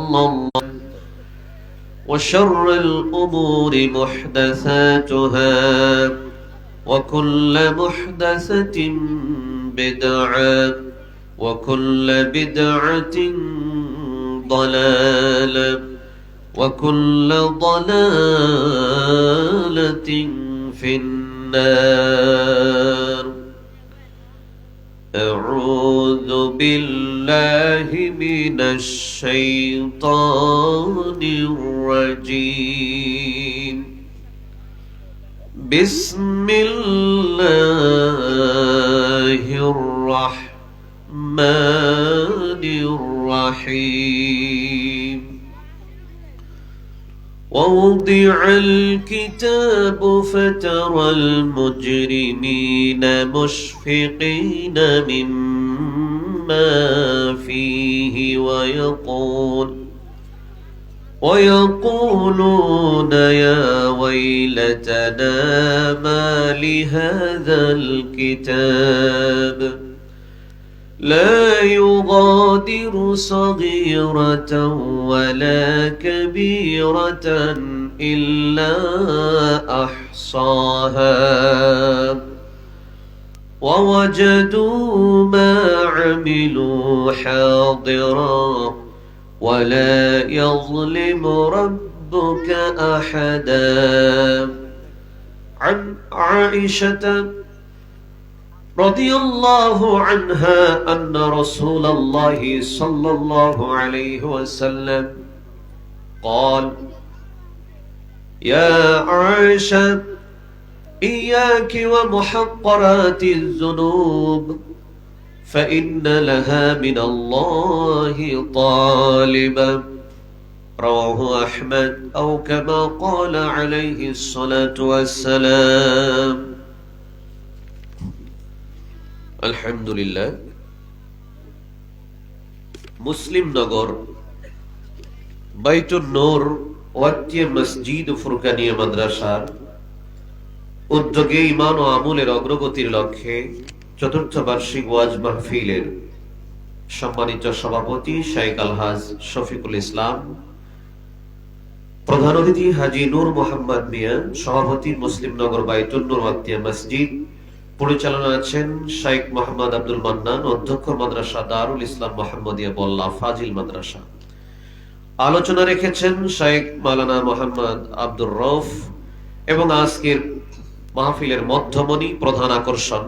الله وشر الأمور محدثاتها وكل محدثة بدعة وكل بدعة ضلالة وكل ضلالة في النار. أعوذ بالله من الشيطان الرجيم. بسم الله الرحمن الرحيم. ووضع الكتاب فترى المجرمين مشفقين مما فيه ويقولون يا ويلتنا ما لهذا الكتاب لا يغادر صغيرة ولا كبيرة إلا أحصاها ووجدوا ما عملوا حاضرا ولا يظلم ربك أحدا. عن عائشة رضي الله عنها أن رسول الله صلى الله عليه وسلم قال: يا عائشة إياك ومحقرات الذنوب فإن لها من الله طالبا. رواه أحمد أو كما قال عليه الصلاة والسلام. আলহামদুলিল্লাহ, মুসলিম নগর বাইতুন নূর ওয়াক্তিয়া মসজিদ ফুরকানিয়া মাদ্রাসার উদ্যোগে ঈমান ও আমলের অগ্রগতির লক্ষ্যে চতুর্থ বার্ষিক ওয়াজ মাহফিলের সম্মানিত সভাপতি শাইখ আলহাজ শফিকুল ইসলাম, প্রধান অতিথি হাজী নূর মোহাম্মদ মিয়া, সভাপতি মুসলিম নগর বাইতুন নূর ওয়াক্তিয়া মসজিদ, পরিচালনা আছেন শাইখ মোহাম্মদ আব্দুল মান্নান, অধ্যক্ষ মাদ্রাসা দারুল ইসলাম মোহাম্মদিয়া বল্লা ফাজিল মাদ্রাসা। আলোচনা রেখেছেন শাইখ মাওলানা মোহাম্মদ আব্দুর রউফ এবং আজকের মাহফিলের মধ্যমণি, প্রধান আকর্ষণ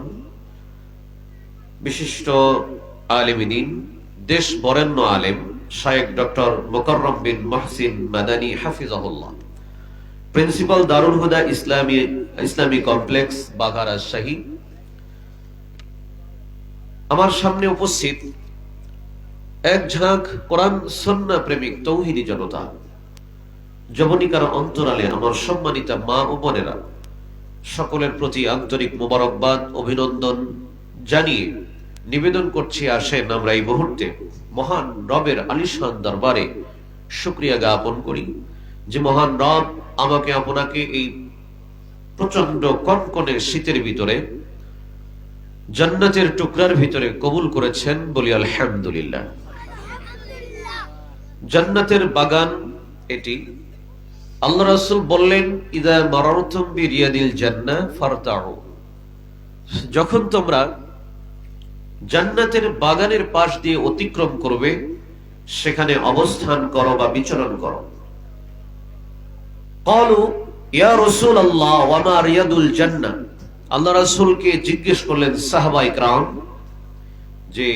বিশিষ্ট আলেম দ্বীন, দেশ বরেণ্য আলেম শাইখ ডক্টর মুকাররম বিন মুহসিন মাদানী হাফিজাহুল্লাহ, প্রিন্সিপাল দারুল হুদা ইসলামী কমপ্লেক্স বাঘা রাজশাহী। আমার সামনে উপস্থিত এক ঝাঁক কোরআন সুন্নাহ প্রেমিক তৌহিদি জনতা, যবনিকার অন্তরালে আমার সম্মানিত মা ও বোনেরা, সকলের প্রতি আন্তরিক মোবারকবাদ অভিনন্দন জানিয়ে নিবেদন করছি, আসেন আমরা এই মুহূর্তে মহান রবের আলিশান দরবারে শুকরিয়া জ্ঞাপন করি যে মহান রব আমাকে আপনাকে এই প্রচন্ড কনকনে শীতের ভিতরে জান্নাতের টুকরার ভিতরে কবুল করেছেন, বলি আলহামদুলিল্লাহ। জান্নাতের বাগান এটি। আল্লাহ রাসূল বললেন, ইযা মারারতুম বিরিয়াদিল জান্নাহ ফারতাউ, যখন তোমরা জান্নাতের বাগানের পাশ দিয়ে অতিক্রম করবে সেখানে অবস্থান করো বা বিচরণ করো। ক্বালু ইয়া রাসূলুল্লাহ ওয়া মা রিয়াদুল জান্নাহ, আল্লাহ রাসূলকে জিজ্ঞেস করলেন সাহাবায়ে কেরাম যে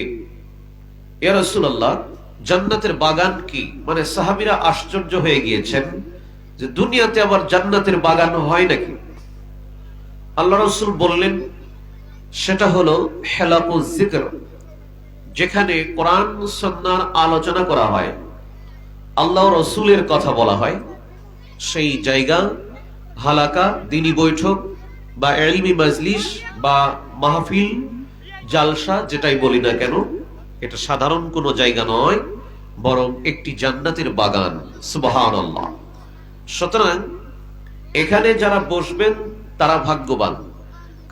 ইয়া রাসূলুল্লাহ জান্নাতের বাগান কি? মানে সাহাবীরা আশ্চর্য হয়ে গিয়েছেন যে দুনিয়াতে আবার জান্নাতের বাগান হয় নাকি? আল্লাহ রাসূল বললেন সেটা হলো হেলাকুজ যিকর, যেখানে কোরআন সুন্নাহর আলোচনা করা হয়, আল্লাহ রাসূলের কথা বলা হয়, সেই জায়গা হালাকা, দ্বীনি বৈঠক বা ইলমি মাজলিস বা মাহফিল, জালসা যেটাই বলি না কেন, এটা সাধারণ কোনো জায়গা নয়, বরং একটি জান্নাতের বাগান। সুবহানাল্লাহ। সুতরাং এখানে যারা বসবেন তারা ভাগ্যবান,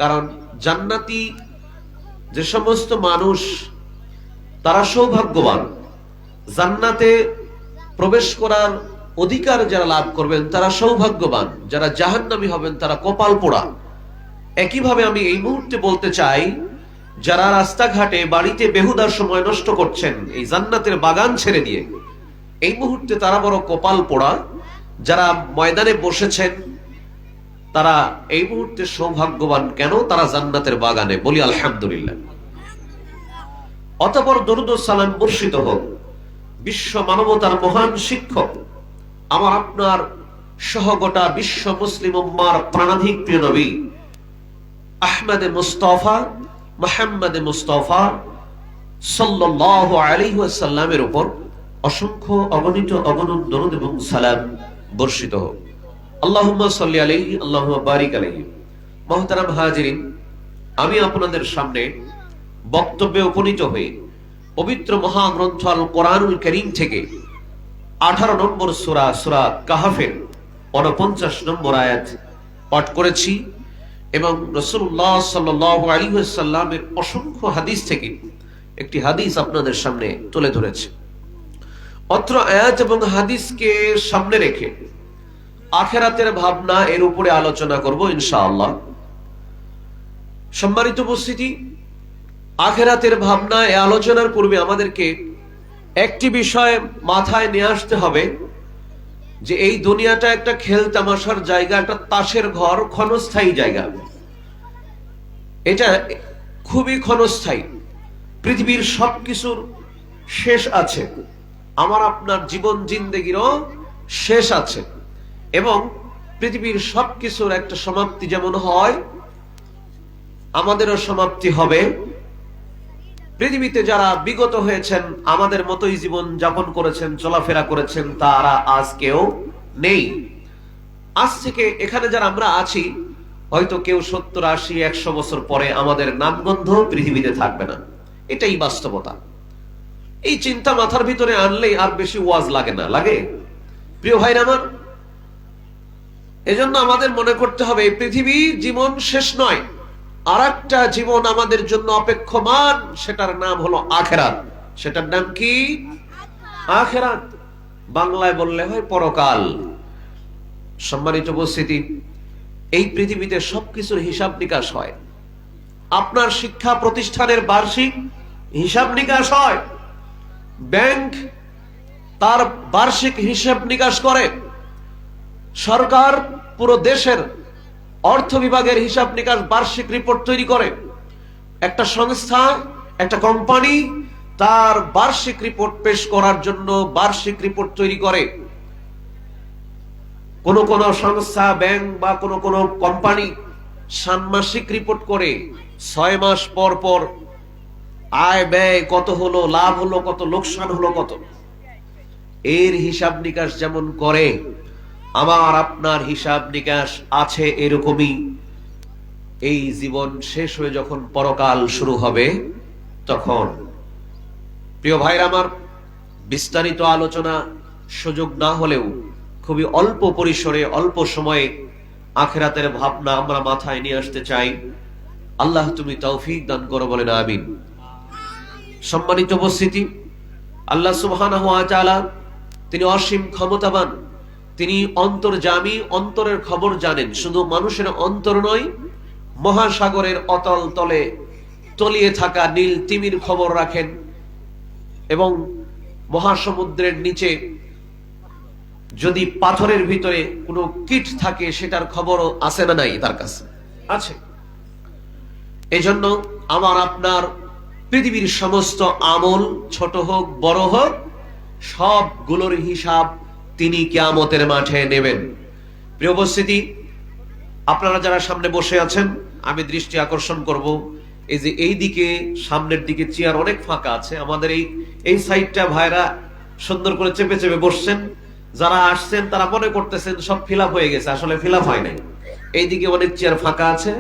কারণ জান্নাতি যে সমস্ত মানুষ তারা সৌভাগ্যবান। জান্নাতে প্রবেশ করার অধিকার যারা লাভ করবেন তারা সৌভাগ্যবান, যারা জাহান্নামী হবেন তারা কপাল পোড়া। একইভাবে আমি এই মুহূর্তে বলতে চাই, যারা রাস্তাঘাটে বাড়িতে বেহুদার সময় নষ্ট করছেন এই জান্নাতের বাগান ছেড়ে দিয়ে, এই মুহূর্তে তারা বড় কপাল পোড়া। যারা ময়দানে বসেছেন তারা এই মুহূর্তে সৌভাগ্যবান। কেন? তারা জান্নাতের বাগানে। বলি আলহামদুলিল্লাহ। অতঃপর দরুদ ও সালাম বর্ষিত হোক বিশ্ব মানবতার মহান শিক্ষক, আমার আপনার সহ গোটা বিশ্ব মুসলিম উম্মার প্রাণাধিক প্রিয় নবী আহমদে মুস্তাফা মুহাম্মদে মুস্তাফা সাল্লাল্লাহু আলাইহি ওয়াসাল্লামের উপর অসংখ্য অগণিত অগণন দরুদ এবং সালাম বর্ষিত হোক। আল্লাহুম্মা সাল্লি আলাইহি আল্লাহুম্মা বারিক আলাইহি। মুহতারাম হাজিরিন, আমি আপনাদের সামনে বক্তব্যে উপনীত হয়ে পবিত্র মহাগ্রন্থ আল কোরআনুল কারীম থেকে 18 নম্বর সূরা সূরা কাহফের 49 নম্বর আয়াত পাঠ করেছি এবং রাসূলুল্লাহ সাল্লাল্লাহু আলাইহি ওয়াসাল্লামের অসংখ্য হাদিস থেকে একটি হাদিস আপনাদের সামনে তুলে ধরেছি। অত্র আয়াত এবং হাদিসকে সামনে রেখে আখিরাতের ভাবনা এর উপরে আলোচনা করব ইনশাআল্লাহ। সম্মানিত উপস্থিতি, আখিরাতের ভাবনা এই আলোচনার পূর্বে আমাদেরকে একটি বিষয় মাথায় নিয়ে আসতে হবে যে এই দুনিয়াটা একটা খেল তামাশার জায়গা, একটা তাসের ঘর, ক্ষণস্থায়ী জায়গা। এটা খুবই ক্ষণস্থায়ী। পৃথিবীর সবকিছুর শেষ আছে, আমার আপনার জীবন জিন্দেগিরও শেষ আছে এবং পৃথিবীর সবকিছুর একটা সমাপ্তি যেমন হয় আমাদেরও সমাপ্তি হবে। পৃথিবীতে যারা বিগত হয়েছেন, আমাদের মতোই জীবন যাপন করেছেন, চলাফেরা করেছেন, তারা আজ কেউ নেই। আজ থেকে এখানে যারা আমরা আছি, হয়তো কেউ 70, 80, 100 বছর পরে আমাদের নামগন্ধ পৃথিবীতে থাকবে না। এটাই বাস্তবতা। এই চিন্তা মাথার ভিতরে আনলেই আর বেশি ওয়াজ লাগে না, লাগে? প্রিয় ভাইরা আমার, এজন্য আমাদের মনে করতে হবে এই পৃথিবী জীবন শেষ নয়, আর একটা জীবন আমাদের জন্য অপেক্ষমান, সেটার নাম হলো আখিরাত। সেটার নাম কি? আখিরাত। বাংলায় বললে হয় পরকাল। সম্মানিত উপস্থিতি, এই পৃথিবীতে সবকিছুর হিসাব নিকাশ হয়। আপনার শিক্ষা প্রতিষ্ঠানের বার্ষিক হিসাব নিকাশ হয়, ব্যাংক তার বার্ষিক হিসাব নিকাশ করে, সরকার পুরো দেশের অর্থ বিভাগের হিসাব নিকাশ বার্ষিক রিপোর্ট তৈরি করে, একটা সংস্থা, একটা কোম্পানি তার বার্ষিক রিপোর্ট পেশ করার জন্য বার্ষিক রিপোর্ট তৈরি করে। কোন কোন সংস্থা, ব্যাংক বা কোন কোন কোম্পানি ষান্মাসিক রিপোর্ট করে, 6 মাস পর পর আয় ব্যয় কত হলো, লাভ হলো কত, লোকসান হলো কত, এর হিসাব নিকাশ যেমন করে আমার আপনার হিসাব নিকাশ আছে এরকমই। এই জীবন শেষ হয়ে যখন পরকাল শুরু হবে তখন, প্রিয় ভাইরা আমার, বিস্তারিত আলোচনা সুযোগ না হলেও খুবই অল্প পরিসরে অল্প সময়ে আখিরাতের ভাবনা আমরা মাথায় নিয়ে আসতে চাই। আল্লাহ তুমি তৌফিক দান করো, বলেন আমিন। সম্মানিত উপস্থিতি, আল্লাহ সুবহানাহু ওয়া তাআলা তিনি অসীম ক্ষমতাবান, তিনি অন্তর্যামী, অন্তরের খবর জানেন। শুধু মানুষের অন্তর নয়, মহাসাগরের অতল তলে তলিয়ে থাকা নীল তিমির খবর রাখেন এবং মহাসমুদ্রের নিচে যদি পাথরের ভিতরে কোনো কীট থাকে সেটার খবরও আছে না নাই? তার কাছে আছে। এজন্য আমার আপনার পৃথিবীর সমস্ত আমল, ছোট হোক বড় হোক, সবগুলোর হিসাব তিনি কিয়ামতের মাঠে নেবেন। প্রিয় উপস্থিতি, আপনারা যারা সামনে বসে আছেন, আমি দৃষ্টি আকর্ষণ করব এই যে এই দিকে সামনের দিকে চেয়ার অনেক ফাঁকা আছে। আমাদের এই সাইডটা ভাইরা সুন্দর করে চেপে চেপে বসছেন। যারা আসছেন তারা মনে করতেছেন সব ফিল আপ হয়ে গেছে, আসলে ফিল আপ হয় নাই। এইদিকে অনেক চেয়ার ফাঁকা আছে,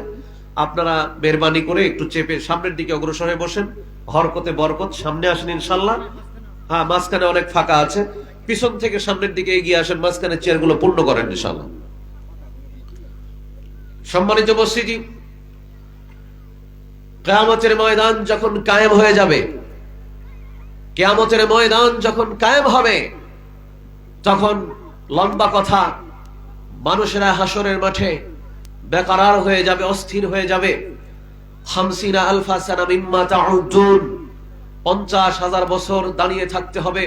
আপনারা মেহরবানি করে একটু চেপে সামনের দিকে অগ্রসর হয়ে বসেন। হরকতে বরকত, সামনে আসেন ইনশাল্লাহ। হ্যাঁ, মাঝখানে অনেক ফাঁকা আছে, পিছন থেকে সামনের দিকে এগিয়ে আসেন, মাঝখানে চেয়ারগুলো পূর্ণ করেন ইনশাল্লাহ। সম্মানিত উপস্থিতি, কিয়ামতের ময়দান যখন কায়েম হয়ে যাবে, কিয়ামতের ময়দান যখন কায়েম হবে, তখন লম্বা কথা, মানুষেরা হাসরের মাঠে বেকারার হয়ে যাবে, অস্থির হয়ে যাবে। 50,000 বছর দাঁড়িয়ে থাকতে হবে।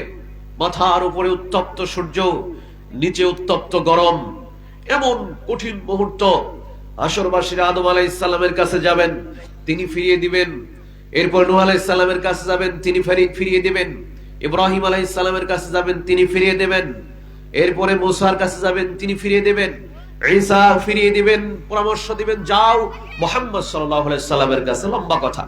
মাথার উপরে উত্তপ্ত সূর্য, নিচে উত্তপ্ত গরম, এমন কঠিন মুহূর্ত। হাসরবাসীরা আদম আলাইহিস সালামের কাছে যাবেন, তিনি ফিরিয়ে দিবেন। এরপর নূহ আলাইহিস সালামের কাছে যাবেন, তিনি ফিরিয়ে দিবেন। ইব্রাহিম আলাইহিস সালামের কাছে যাবেন, তিনি ফিরিয়ে দেবেন। এরপরে মুসার কাছে যাবেন, তিনি ফিরিয়ে দেবেন। ঈসা ফিরিয়ে দিবেন, পরামর্শ দিবেন, যাও মুহাম্মদ সাল্লাল্লাহু আলাইহি সাল্লামের কাছে। লম্বা কথা।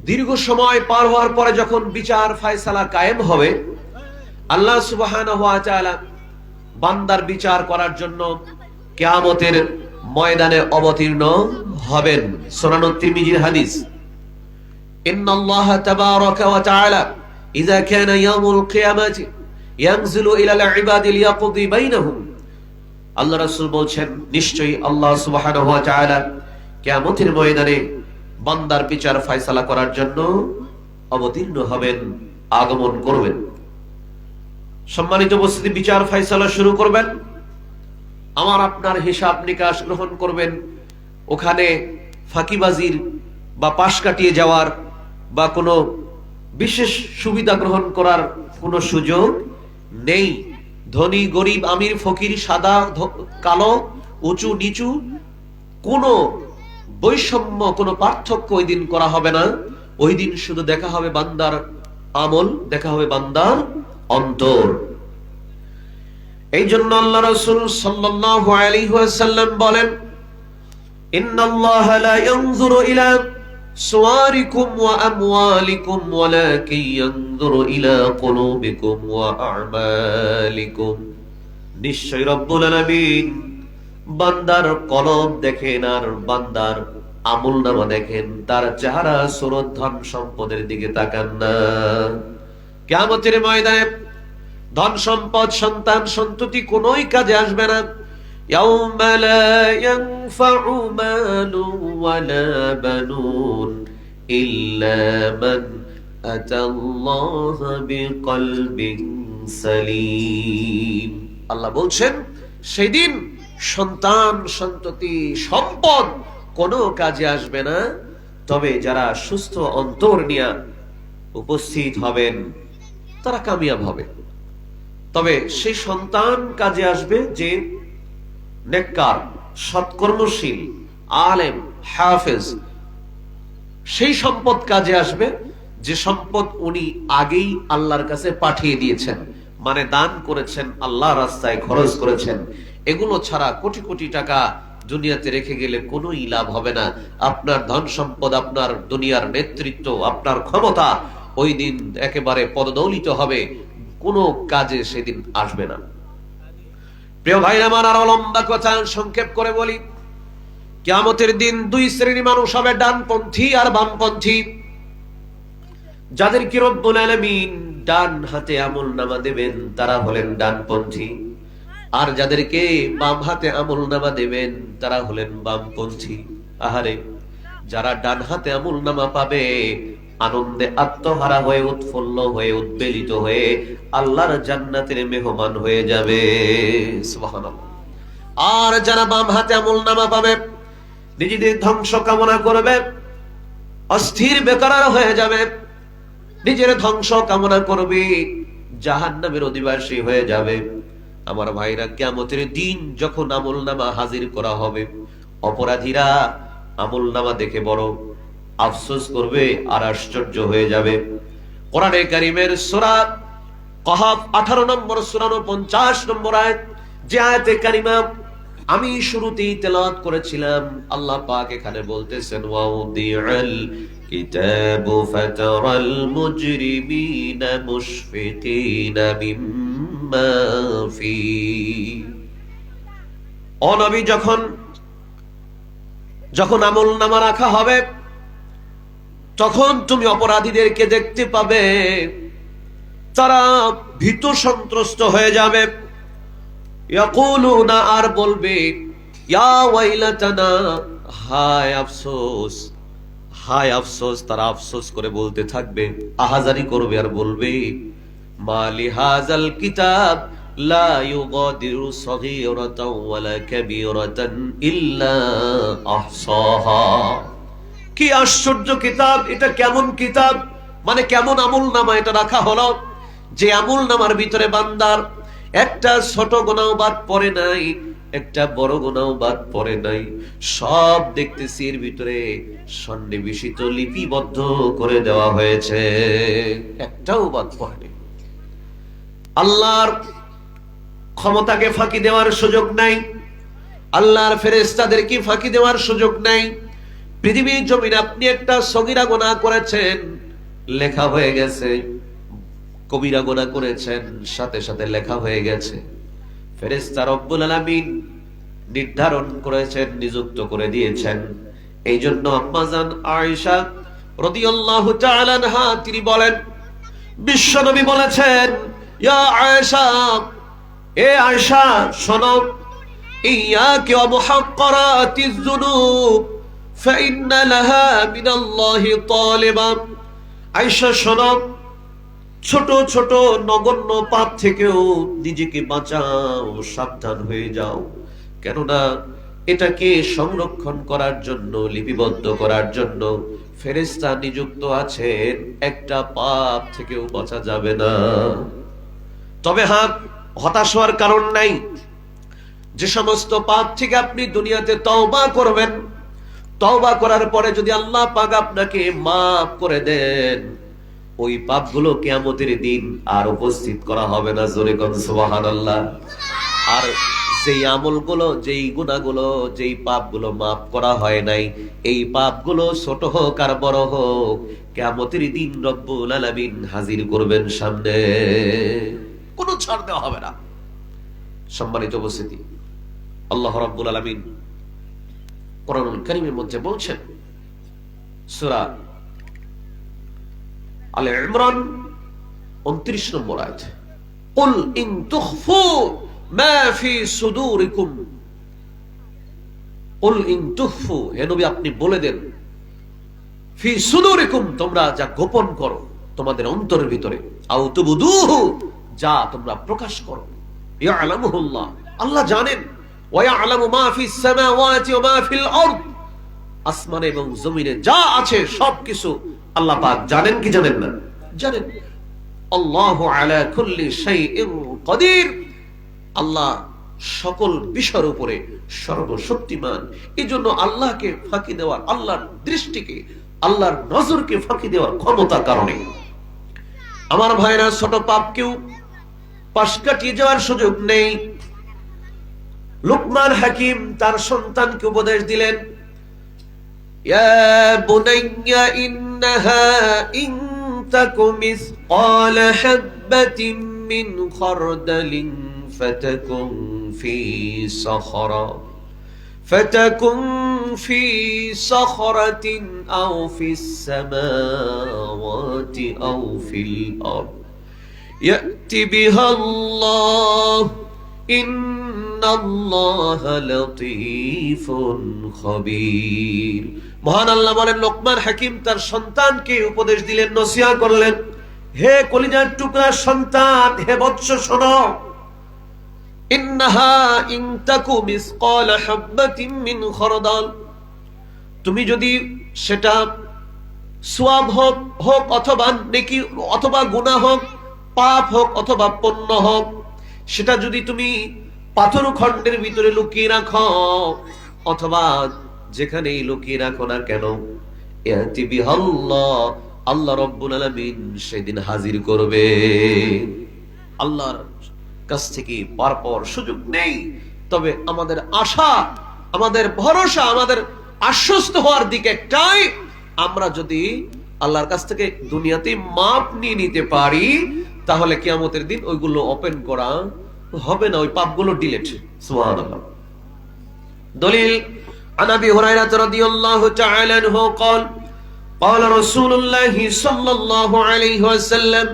দীর্ঘ সময় পার হওয়ার পরে যখন বিচার ফয়সালা কায়েম হবে, আল্লাহ সুবহানাহু ওয়া তাআলা বান্দার বিচার করার জন্য কিয়ামতের ময়দানে অবতীর্ণ হবেন। সুনান তিরমিজির হাদিস, ইন্নাল্লাহা তাবারাকা ওয়া তাআলা ইযা কানা ইয়াউমুল কিয়ামাতি ইয়ানজিলু ইলাল ইবাদি লিয়াকদি বাইনাহুম। আল্লাহ রাসূল বলছেন, নিশ্চয়ই আল্লাহ সুবহানাহু ওয়া তাআলা কিয়ামতের ময়দানে বান্দার বিচার ফয়সালা করার জন্য অবতীর্ণ হবেন, আগমন করবেন। সম্মানিত উপস্থিতি, বিচার ফয়সালা শুরু করবেন। আমার আপনার হিসাব নিকাশ গ্রহণ করবেন। ওখানে ফাঁকিবাজির বা পাশ কাটিয়ে যাওয়ার বা কোনো বিশেষ সুবিধা গ্রহণ করার কোনো সুযোগ নেই। ধনী গরিব, আমির ফকির, সাদা কালো, উঁচু নিচু, কোনো বৈষম্য, কোনো পার্থক্য ওই দিন করা হবে না। ওই দিন শুধু দেখা হবে বান্দার আমল, দেখা হবে বান্দার অন্তর। এই জন্য আল্লাহ রাসূল সাল্লাল্লাহু আলাইহি ওয়াসাল্লাম বলেন, ইন্নাল্লাহা লা ইয়ানজুরু ইলা সুওয়ারিকুম ওয়া আমওয়ালিকুম ওয়ালাকিন ইয়ানজুরু ইলা কুলুবিকুম ওয়া আ'মালিকুম। নিশ্চয়ই রব্বুল আলামিন বান্দার কলব দেখেন আর বান্দার আমলনামা দেখেন, তার চেহারা সুরত ধন সম্পদের দিকে তাকান না। কিয়ামতের ময়দানে ধন সম্পদ, সন্তান সন্ততি কোনোই কাজে আসবে না। ইয়াউমা লা ইয়ানফাউ মালু ওয়ালা বানুন ইল্লা মান আতাল্লাহা বিকলবিন সালিম। আল্লাহ বলছেন, সেদিন সন্তান সন্ততি সম্পদ কোনো কাজে আসবে না, তবে যারা সুস্থ অন্তর নিয়ে উপস্থিত হবেন তারা কামিয়াব হবে। তবে সেই সন্তান কাজে আসবে যে নেককার, সৎকর্মশীল, আলেম, হাফেজ। সেই সম্পদ কাজে আসবে যে সম্পদ উনি আগেই আল্লাহর কাছে পাঠিয়ে দিয়েছেন, মানে দান করেছেন, আল্লাহর রাস্তায় খরচ করেছেন। এগুলো ছাড়া কোটি কোটি টাকা দুনিয়াতে রেখে গেলে কোনোই লাভ হবে না। আপনার ধন সম্পদ, আপনার দুনিয়ার নেতৃত্ব, আপনার ক্ষমতা ওই দিন একেবারে পদদৌলিত হবে, কোনো কাজে সেদিন আসবে না। প্রিয় ভাই আমার, আরো লম্বা কথা সংক্ষেপ করে বলি, কিয়ামতের দিন দুই শ্রেণীর মানুষ হবে, ডানপন্থী আর বামপন্থী। যাদেরকে রব্বুল আলামিন ডান হাতে আমলনামা দেবেন তারা হলেন ডানপন্থী, আর যাদেরকে বাম হাতে আমলনামা দেবেন তারা হলেন বামপন্থী। আহারে, যারা ডান হাতে আমলনামা পাবে আনন্দে আত্মহারা হয়ে, উৎফুল্ল হয়ে, উদ্বেলিত হয়ে আল্লাহর জান্নাতের মেহমান হয়ে যাবে। সুবহানাল্লাহ। আর যারা বাম হাতে আমলনামা পাবে নিজেদের ধ্বংস কামনা করবে, অস্থির বেকারার হয়ে যাবে, নিজের ধ্বংস কামনা করবে, জাহান্নামের অধিবাসী হয়ে যাবে। আমার ভাইরা, কিয়ামতের দিন যখন আমলনামা হাজির করা হবে, অপরাধীরা আমলনামা দেখে বড় আফসোস করবে আর আশ্চর্য হয়ে যাবে। কোরআনে কারীমের সূরা কহফ 18 নম্বর সূরা 49 নম্বর আয়াত, যে আয়াতে কারিমা আমি শুরুতেই তেলাওয়াত করেছিলাম, আল্লাহ পাক এখানে বলতেছেন, ওয়াউদিআল কিতাবু ফাতারাল মুজরিমিনা মুশফিকিনা মিম্মা ফি। ও নবী, যখন আমলনামা রাখা হবে তখন তুমি অপরাধীদেরকে দেখতে পাবে, তারা ভীত সন্ত্রস্ত হয়ে যাবে। ইয়াকুলুনা, আর বলবে, ইয়া ওয়াইলাতানা, হায় আফসোস, হায় আফসোস। তারা আফসোস করে বলতে থাকবে, আহাজারি করবে আর বলবে, মা লিহাযাল কিতাব লা ইউগাদিরু সগীরাতাও ওয়ালা কাবীরাতান ইল্লা আহসাহা। কি আশ্চর্য কিতাব! এটা কেমন কিতাব, মানে কেমন আমলনামা এটা রাখা হলো, যে আমলনামার ভিতরে বান্দার একটা ছোট গুনাহ বাদ পড়ে নাই, একটা বড় গুনাহ বাদ পড়ে নাই, সব দেখতেছি এর ভিতরে সন্নিবেশিত লিপিবদ্ধ করে দেওয়া হয়েছে, একটাও বাদ পড়েনি। আল্লাহর ক্ষমতাকে ফাঁকি দেওয়ার সুযোগ নাই, আল্লাহর ফেরেশতাদেরকে ফাঁকি দেওয়ার সুযোগ নাই। পৃথিবীর জমিনে আপনি একটা সগীরা গুনাহ করেছেন, লেখা হয়ে গেছে, কবিরা গুনাহ করেছেন, সাথে সাথে লেখা হয়ে গেছে। ফেরেশতা রব্বুল আলামিন নির্ধারণ করেছেন, নিযুক্ত করে দিয়েছেন। এই জন্য আম্মা জান আয়েশা রাদিয়াল্লাহু তাআলা আনহা তিনি বলেন, বিশ্বনবী বলেছেন, ইয়া আয়েশা, এ আয়েশা শোনো, ইয়াকি ওয়া মুহাক্কারাতিজ যুনুব ফাইন্না লাহা মিনাল্লাহি তালিবা। আয়েশা শোনো, ছোট ছোট নগণ্য পাপ থেকেও নিজেকে বাঁচাও, সাবধান হয়ে যাও, কেননা এটাকে সংরক্ষণ করার জন্য, লিপিবদ্ধ করার জন্য ফেরেশতা নিযুক্ত আছেন, একটা পাপ থেকেও বাঁচা যাবে না। তবে হ্যাঁ, হতাশ হওয়ার কারণ নাই। যে সমস্ত পাপ থেকে আপনি দুনিয়াতে তওবা করবেন, তওবা করার পরে যদি আল্লাহ পাক আপনাকে মাফ করে দেন, ওই পাপগুলো কিয়ামতের দিন আর উপস্থিত করা হবে না। জোরে কোন সুবহানাল্লাহ। আর যেই আমলগুলো, যেই গুনাহগুলো, যেই পাপগুলো মাফ করা হয় নাই, এই পাপগুলো ছোট হোক আর বড় হোক, কিয়ামতের দিন রব্বুল আলামিন হাজির করবেন সামনে, কোনো ছাড় দেওয়া হবে না। সম্মানিত উপস্থিতি, আল্লাহ রাব্বুল আলামিন কোরআনুল কারীমের মধ্যে বলছেন, সূরা আলে ইমরান 29 নম্বর আয়াত, কুল ইন তুখফু মা ফি সুদুরিকুম, কুল ইন তুখফু, হে নবী আপনি বলে দেন, ফি সুদুরিকুম, তোমরা যা গোপন করো তোমাদের অন্তরের ভিতরে, আও তুবদুহু, যা তোমরা প্রকাশ করো, ইয়ালামুহুল্লাহ, আল্লাহ জানেন, ওয়া ইয়ালামু মা ফিস সামাওয়াতি ওয়া মা ফিল আরদ, আসমানে এবং জমিনে যা আছে সবকিছু আল্লাহ পাক জানেন কি জানেন না? জানেন। আল্লাহু আলা কুল্লি শাইইন কাদির, আল্লাহ সকল বিষয়ের উপরে সর্বশক্তিমান। এজন্য আল্লাহকে ফাঁকি দেওয়ার, আল্লাহর দৃষ্টিকে, আল্লাহর নজরকে ফাঁকি দেওয়ার ক্ষমতার কারণে আমার ভাইরা ছোট পাপকেও পাশ কাটিয়ে যাওয়ার সুযোগ নেই। লুকমান হাকিম তার সন্তানকে উপদেশ দিলেন, ইয়া বুনাইয়া ইন্নাহা ইন তাকু মিসকালা হাববাতিন মিন খারদালিন ফাতাকুন ফি সাখরাতিন আও ফিস সামাওয়াতি আও ফিল আরদ ইয়াতি বিহাল্লাহ ইন্নাল্লাহা লাতীফুন খাবীর। মহান আল্লাহ বলেন, লোকমান হাকিম তার সন্তানকে উপদেশ দিলেন, নসিহত করলেন, হে কলিজার টুকরা সন্তান, হে বৎস শোনো, ইন্নাহা ইন তাকু মিসকালা হাববাতিন মিন খারদাল, তুমি যদি সেটা সওয়াব হোক অথবা নেকি অথবা গুনাহ হোক, পাপ হোক অথবা পুণ্য হোক, সেটা যদি তুমি পাথর খণ্ডের ভিতরে লুকিয়ে রাখো অথবা যেখানেই লুকিয়ে রাখো না কেন, ইয়াতি বিহাল্লাহ, আল্লাহ রাব্বুল আলামিন সেদিন হাজির করবে। আল্লাহর কাছ থেকে পরপর সুযোগ নেই। তবে আমাদের আশা, আমাদের ভরসা, আমাদের আশ্বস্ত হওয়ার দিকে একটাই, আমরা যদি আল্লাহর কাছ থেকে দুনিয়াতে মাপ নিয়ে নিতে পারি, তাহলে কিয়ামতের দিন ওইগুলো ওপেন করা হবে না, ওই পাপগুলো ডিলিট। সুবহানাল্লাহ। দলিল عن ابي هريره رضي الله تعالى عنه قال قال رسول الله صلى الله عليه وسلم,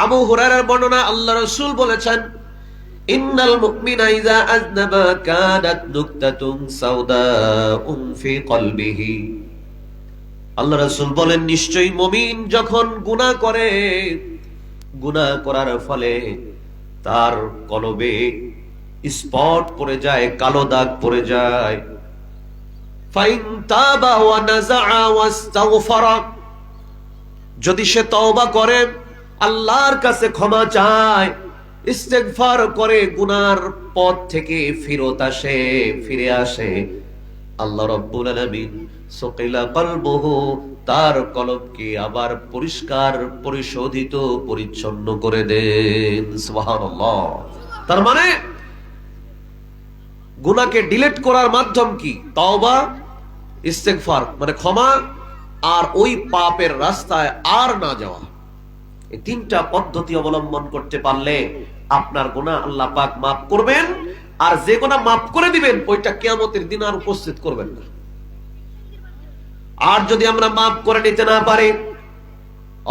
আবু হুরায়রার বর্ণনা, আল্লাহ রাসূল বলেছেন, ইন্নাল মুমিনা ইযা আযনাবা কানাত নুকতাতুন সাওদাউন ফি কলবিহি, আল্লাহ রাসূল বলেন, নিশ্চয়ই মুমিন যখন গুনাহ করে গুনাহ করার ফলে তার কলবে স্পট পড়ে যায়, কালো দাগ পড়ে যায়। ফাইন তাবা ওয়া নাযাআ ওয়াস্তাগফারা, যদি সে তওবা করে, আল্লাহর কাছে ক্ষমা চায়, ইস্তেগফার করে, গুনার পথ থেকে ফিরে আসে, আল্লাহ রাব্বুল আলামিন সুকিলা কলবুহু, তার কলবকে আবার পরিষ্কার, পরিশোধিত, পরিচ্ছন্ন করে দেন। সুবহানাল্লাহ। তার মানে গুনাহকে ডিলিট করার মাধ্যম কি? তওবা, ইস্তেগফার মানে ক্ষমা, আর ওই পাপের রাস্তায় আর না যাওয়া। এই তিনটা পদ্ধতি অবলম্বন করতে পারলে আপনার গুনাহ আল্লাহ পাক মাফ করবেন, আর যে গুনাহ মাফ করে দিবেন ওইটা কিয়ামতের দিন আর উপস্থিত করবেন না। আর যদি আমরা মাফ করে নিতে না পারি,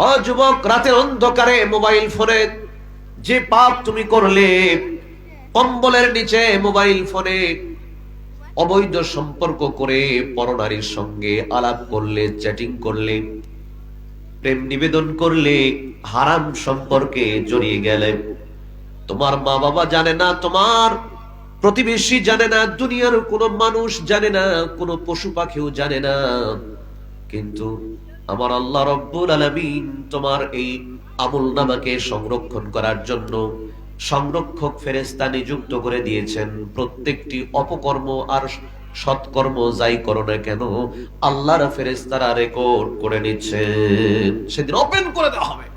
ও যুবক, রাতের অন্ধকারে মোবাইল ফোনে যে পাপ তুমি করলে, কম্বলের নিচে মোবাইল ফোনে অবৈধ সম্পর্ক করে পরনারীর সঙ্গে আলাপ করলে, চ্যাটিং করলে, প্রেম নিবেদন করলে, হারাম সম্পর্কে জড়িয়ে গেলে, তোমার মা বাবা জানে না, তোমার প্রতিবেশী জানে না, দুনিয়ার কোনো মানুষ জানে না, কোনো পশু পাখিও জানে না, কিন্তু আমার আল্লাহ রাব্বুল আলামিন তোমার এই আমলনামাকে সংরক্ষণ করার জন্য সংরক্ষক ফেরেশতা নিযুক্ত করে দিয়েছেন। প্রত্যেকটি অপকর্ম আর সৎকর্ম যাই করো না কেন, আল্লাহর ফেরেশতারা রেকর্ড করে নিচ্ছেন, সেদিন ওপেন করে দেওয়া হবে।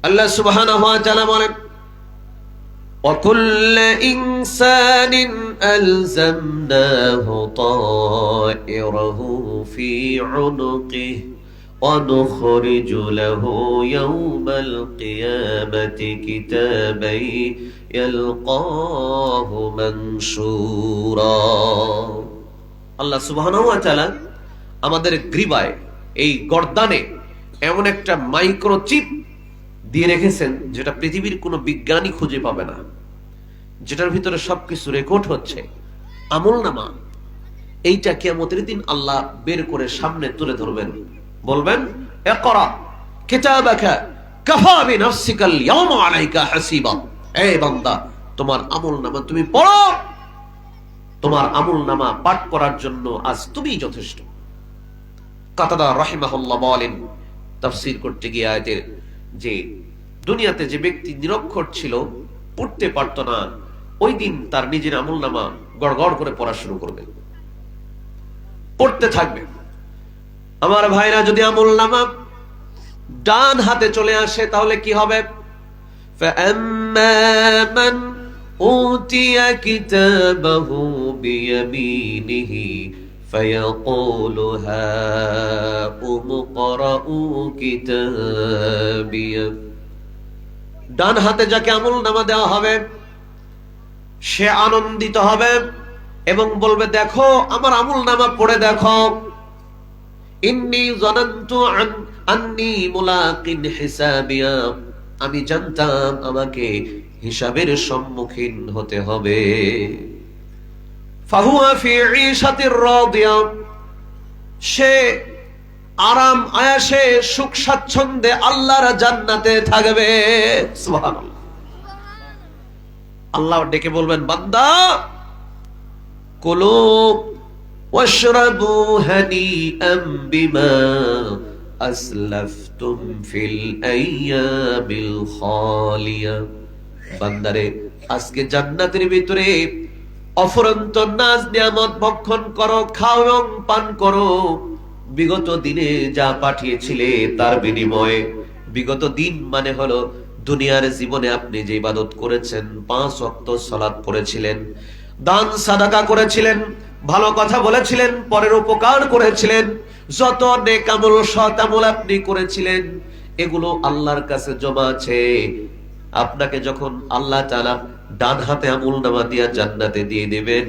আল্লাহ সুবহানাহু ওয়া তাআলা বলেন, وَكُلَّ إِنسَانٍ أَلْزَمْنَاهُ طَائِرَهُ فِي عُنُقِهِ وَنُخْرِجُ لَهُ يَوْمَ الْقِيَامَةِ كِتَابًا يَلْقَاهُ مَنشُورًا। আল্লাহ সুবহানাহু ওয়া তাআলা আমাদের গ্রীবায়, এই গর্দানে এমন একটা মাইক্রোচিপ দিয়ে রেখেছেন যেটা পৃথিবীর কোনো বিজ্ঞানী খুঁজে পাবে না, যেটার ভিতরে সবকিছু রেকর্ড হচ্ছে। আমলনামা এইটা কিয়ামতের দিন আল্লাহ বের করে সামনে তুলে ধরবেন, বলবেন, ইকরা কিতাবাকা কাফা বিনাফসিকাল ইয়াওমা আলাইকা হাসিবা। এই বান্দা, তোমার আমলনামা তুমি পড়ো, তোমার আমলনামা পাঠ করার জন্য আজ তুমিই যথেষ্ট। কাতাদা রাহিমাহুল্লাহ বলেন তাফসীর করতে গিয়ে আয়াতের, যে দুনিয়াতে যে ব্যক্তি নিরক্ষর ছিল, পড়তে পারত না, ওই দিন তার নিজের আমলনামা গড়গড় করে পড়া শুরু করবে, পড়তে থাকবে। আমার ভাইরা, যদি আমলনামা ডান হাতে চলে আসে তাহলে কি হবে? فَأَمَّا مَنْ أُوتِيَ كِتَابَهُ بِيَمِينِهِ فَيَقُولُ هَاؤُمُ اقْرَءُوا كِتَابِيَهْ। ডান হাতে যাকে আমলনামা দেওয়া হবে সে আনন্দিত হবে এবং বলবে, দেখো আমার আমলনামা পড়ে দেখো, ইন্নী যানানতু আন্নী মুলাকিন হিসাবিয়া, আমি জানতাম আমাকে হিসাবের সম্মুখীন হতে হবে। ফাহুয়া ফি ঈশাতির রাদিয়া, সে আরাম আয়েশে সুখ স্বাচ্ছন্দ্যে আল্লাহর জান্নাতে থাকবে। সুবহানাল্লাহ। আল্লাহ ডেকে বলবেন, বান্দা কুলু ওয়াশরাবু হানিআম বিমা আসলাফতুম ফিল আইয়ামিল খালিয়া। বান্দারে, আজকে জান্নাতের ভিতরে অফুরন্ত নাজ নিয়ামত ভক্ষণ করো, খাও এবং পান করো, বিগত দিনে যা পাঠিয়েছিলে তার বিনিময়ে। বিগত দিন মানে হলো দুনিয়ার জীবনে আপনি যে ইবাদত করেছেন, 5 ওয়াক্ত সালাত পড়েছিলেন, দান সাদাকা করেছিলেন, ভালো কথা বলেছিলেন, পরের উপকার করেছিলেন, যত নেক আমল সৎ আমল আপনি করেছিলেন, এগুলো আল্লাহর কাছে জমা আছে। আপনাকে যখন আল্লাহ তাআলা ডান হাতে আমলনামা দিয়া জান্নাতে দিয়ে দিবেন,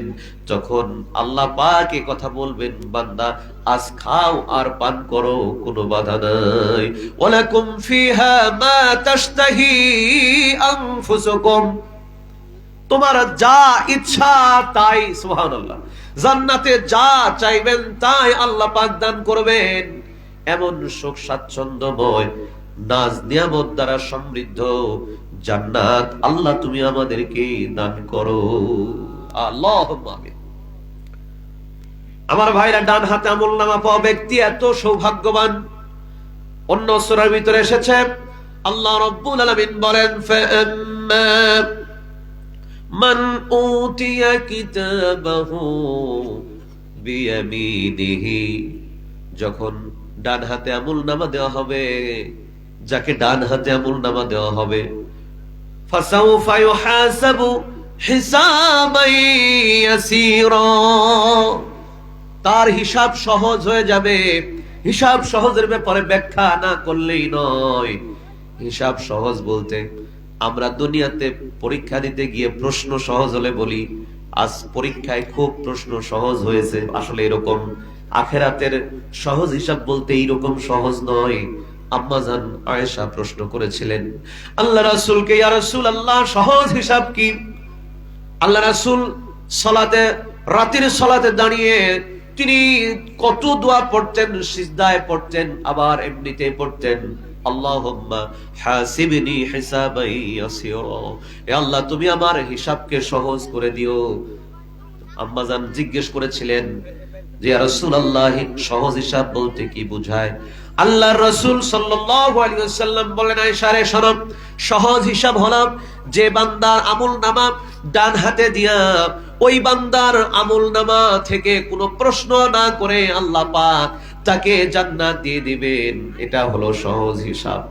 তখন আল্লাহ পাক এই কথা বলবেন, বান্দা আজ খাও আর পান করো, কোনো বাধা নাই। ওয়ালাকুম ফিহা মা তাশতাহি আনফুসুকুম, তোমার যা ইচ্ছা তাই, সুবহানাল্লাহ, জান্নাতে যা চাইবেন তাই আল্লাহ পাক দান করবেন। এমন সুখ স্বাচ্ছন্দ্যময় নাজ নিয়ামত দ্বারা সমৃদ্ধ জান্নাত আল্লাহ তুমি আমাদেরকে দান করো। আল্লাহুম্মা আমিন। আমার ভাইরা, ডান হাতে আমলনামা পাওয়া ব্যক্তি এত সৌভাগ্যবান। অন্য সূরার ভিতরে এসেছে, আল্লাহ রাব্বুল আলামিন বলেন, ফাআম্মা মান উতিয়া কিতাবাহু বিয়ামিনিহি, যখন ডান হাতে আমলনামা দেওয়া হবে, যাকে ডান হাতে আমলনামা দেওয়া হবে, ফাসাউফা ইউহাসাবু হিসাবান ইয়াসীরা, তার হিসাব সহজ হয়ে যাবে। হিসাব সহজের ব্যাপারে ব্যাখ্যা না করলেই নয়। হিসাব সহজ বলতে আমরা দুনিয়াতে পরীক্ষা দিতে গিয়ে প্রশ্ন সহজ হলে বলি আজ পরীক্ষায় খুব প্রশ্ন সহজ হয়েছে, আসলে এরকম। আখিরাতের সহজ হিসাব বলতে এইরকম সহজ নয়। আম্মাজান আয়েশা প্রশ্ন করেছিলেন আল্লাহ রাসূলকে, ইয়া রাসূলুল্লাহ, সহজ হিসাব কি? আল্লাহ রাসূল সালাতে, রাতের সালাতে দাঁড়িয়ে তিনি কত দোয়া পড়তেন, সিজদায় পড়তেন, আবার এমনিতে পড়তেন, আল্লাহুম্মা হাসিবনি হিসাবান ইয়াসীরা, হে আল্লাহ তুমি আমার হিসাবকে সহজ করে দিও। আম্মাজান জিজ্ঞেস করেছিলেন যে ইয়া রাসূলুল্লাহ, সহজ হিসাব বলতে কি বোঝায়? আল্লাহর রাসূল সাল্লাল্লাহু আলাইহি ওয়াসাল্লাম বলেন, আয়েশা রে শোনো, সহজ হিসাব হলো যে বান্দার আমলনামা ডান হাতে দিয়া ওই বান্দার আমলনামা থেকে কোনো প্রশ্ন না করে আল্লাহ পাক তাকে জান্নাত দিয়ে দিবেন, এটা হলো সহজ হিসাব।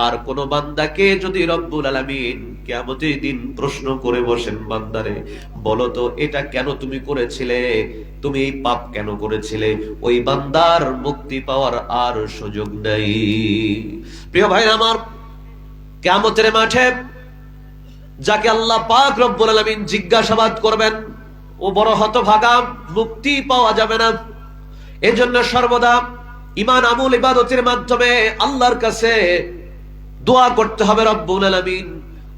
আর কোন বান্দাকে যদি রব্বুল আলামিন কিয়ামতের দিন প্রশ্ন করে বসেন, বান্দারে বলো তো এটা কেন তুমি করেছিলে, তুমি এই পাপ কেন করেছিলে, ওই বান্দার মুক্তি পাওয়ার আর সুযোগ নাই। প্রিয় ভাই আমার, কিয়ামতের মাঠে যাকে আল্লাহ পাক রব্বুল আলামিন জিজ্ঞাসাবাদ করবেন, ও বড় হতভাগা, মুক্তি পাওয়া যাবে না। এজন্য সর্বদা ঈমান আমল ইবাদতের মাধ্যমে আল্লাহর কাছে দোয়া করতে হবে, রব্বুল আলামিন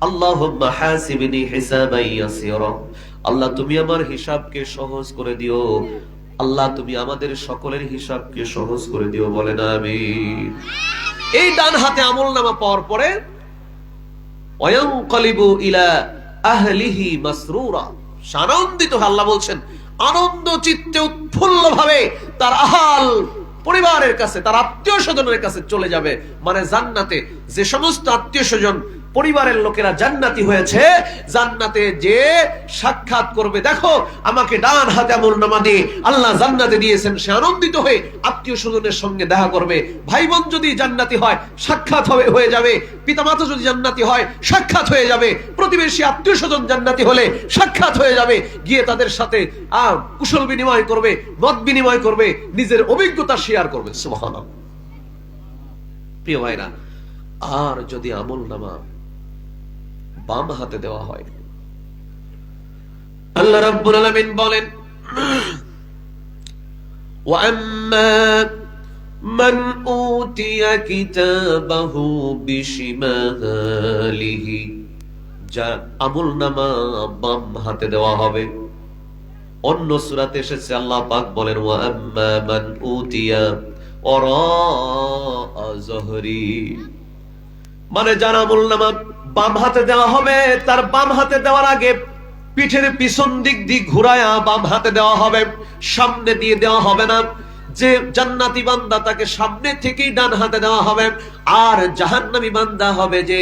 আল্লাহুম্মা হাসিবনি হিসাবান ইয়াসীরা, আল্লাহ তুমি আমার হিসাবকে সহজ করে দিও, আল্লাহ তুমি আমাদের সকলের হিসাবকে সহজ করে দিও, বলেন আমিন। এই ডান হাতে আমলনামা পাওয়ার পরে ওয়ায়ানকালিবু ইলা আহলিহি মাসরুরা, আনন্দিত হয়ে আল্লাহ বলছেন আনন্দ চিত্তে উৎফুল্ল ভাবে তার আহাল পরিবারের কাছে, তার আত্মীয় স্বজনের কাছে চলে যাবে। মানে জান্নাতে যে সমস্ত আত্মীয় স্বজন পরিবারের লোকেরা জান্নাতি হয়েছে, জান্নাতে যে সাক্ষাৎ করবে, দেখো আমাকে ডান হাতে আমলনামা দিয়ে আল্লাহ জান্নাতে দিয়েছেন, সে আনন্দিত হয়ে আত্মীয় স্বজনের সঙ্গে দেখা করবে। ভাই বোন যদি জান্নাতি হয় সাক্ষাৎ হয়ে যাবে, পিতামাতা যদি জান্নাতি হয় সাক্ষাৎ হয়ে যাবে, প্রতিবেশী আত্মীয় স্বজন জান্নাতি হলে সাক্ষাৎ হয়ে যাবে, গিয়ে তাদের সাথে কুশল বিনিময় করবে, মত বিনিময় করবে, নিজের অভিজ্ঞতা শেয়ার করবে। সুবহানাল্লাহ। প্রিয় ভাইরা, আর যদি আমলনামা বাম হাতে দেওয়া হয়, আল্লাহ রাব্বুল আলামিন বলেন, ওয়া আম্মা মান উতিয়া কিতাবাহু বিশিমালিহি, যার আমলনামা বাম হাতে দেওয়া হবে। অন্য সূরাতে এসেছে আল্লাহ পাক বলেন, ওয়া আম্মা মান উতিয়া ওয়ারা যহরি, মানে যার আমলনামা বাম হাতে দেওয়া হবে, তার বাম হাতে দেওয়ার আগে পিঠের পিছন দিক দিয়ে ঘুরায়া বাম হাতে দেওয়া হবে, সামনে দিয়ে দেওয়া হবে না। যে জান্নাতি বান্দা তাকে সামনে থেকেই ডান হাতে দেওয়া হবে, আর জাহান্নামী বান্দা হবে যে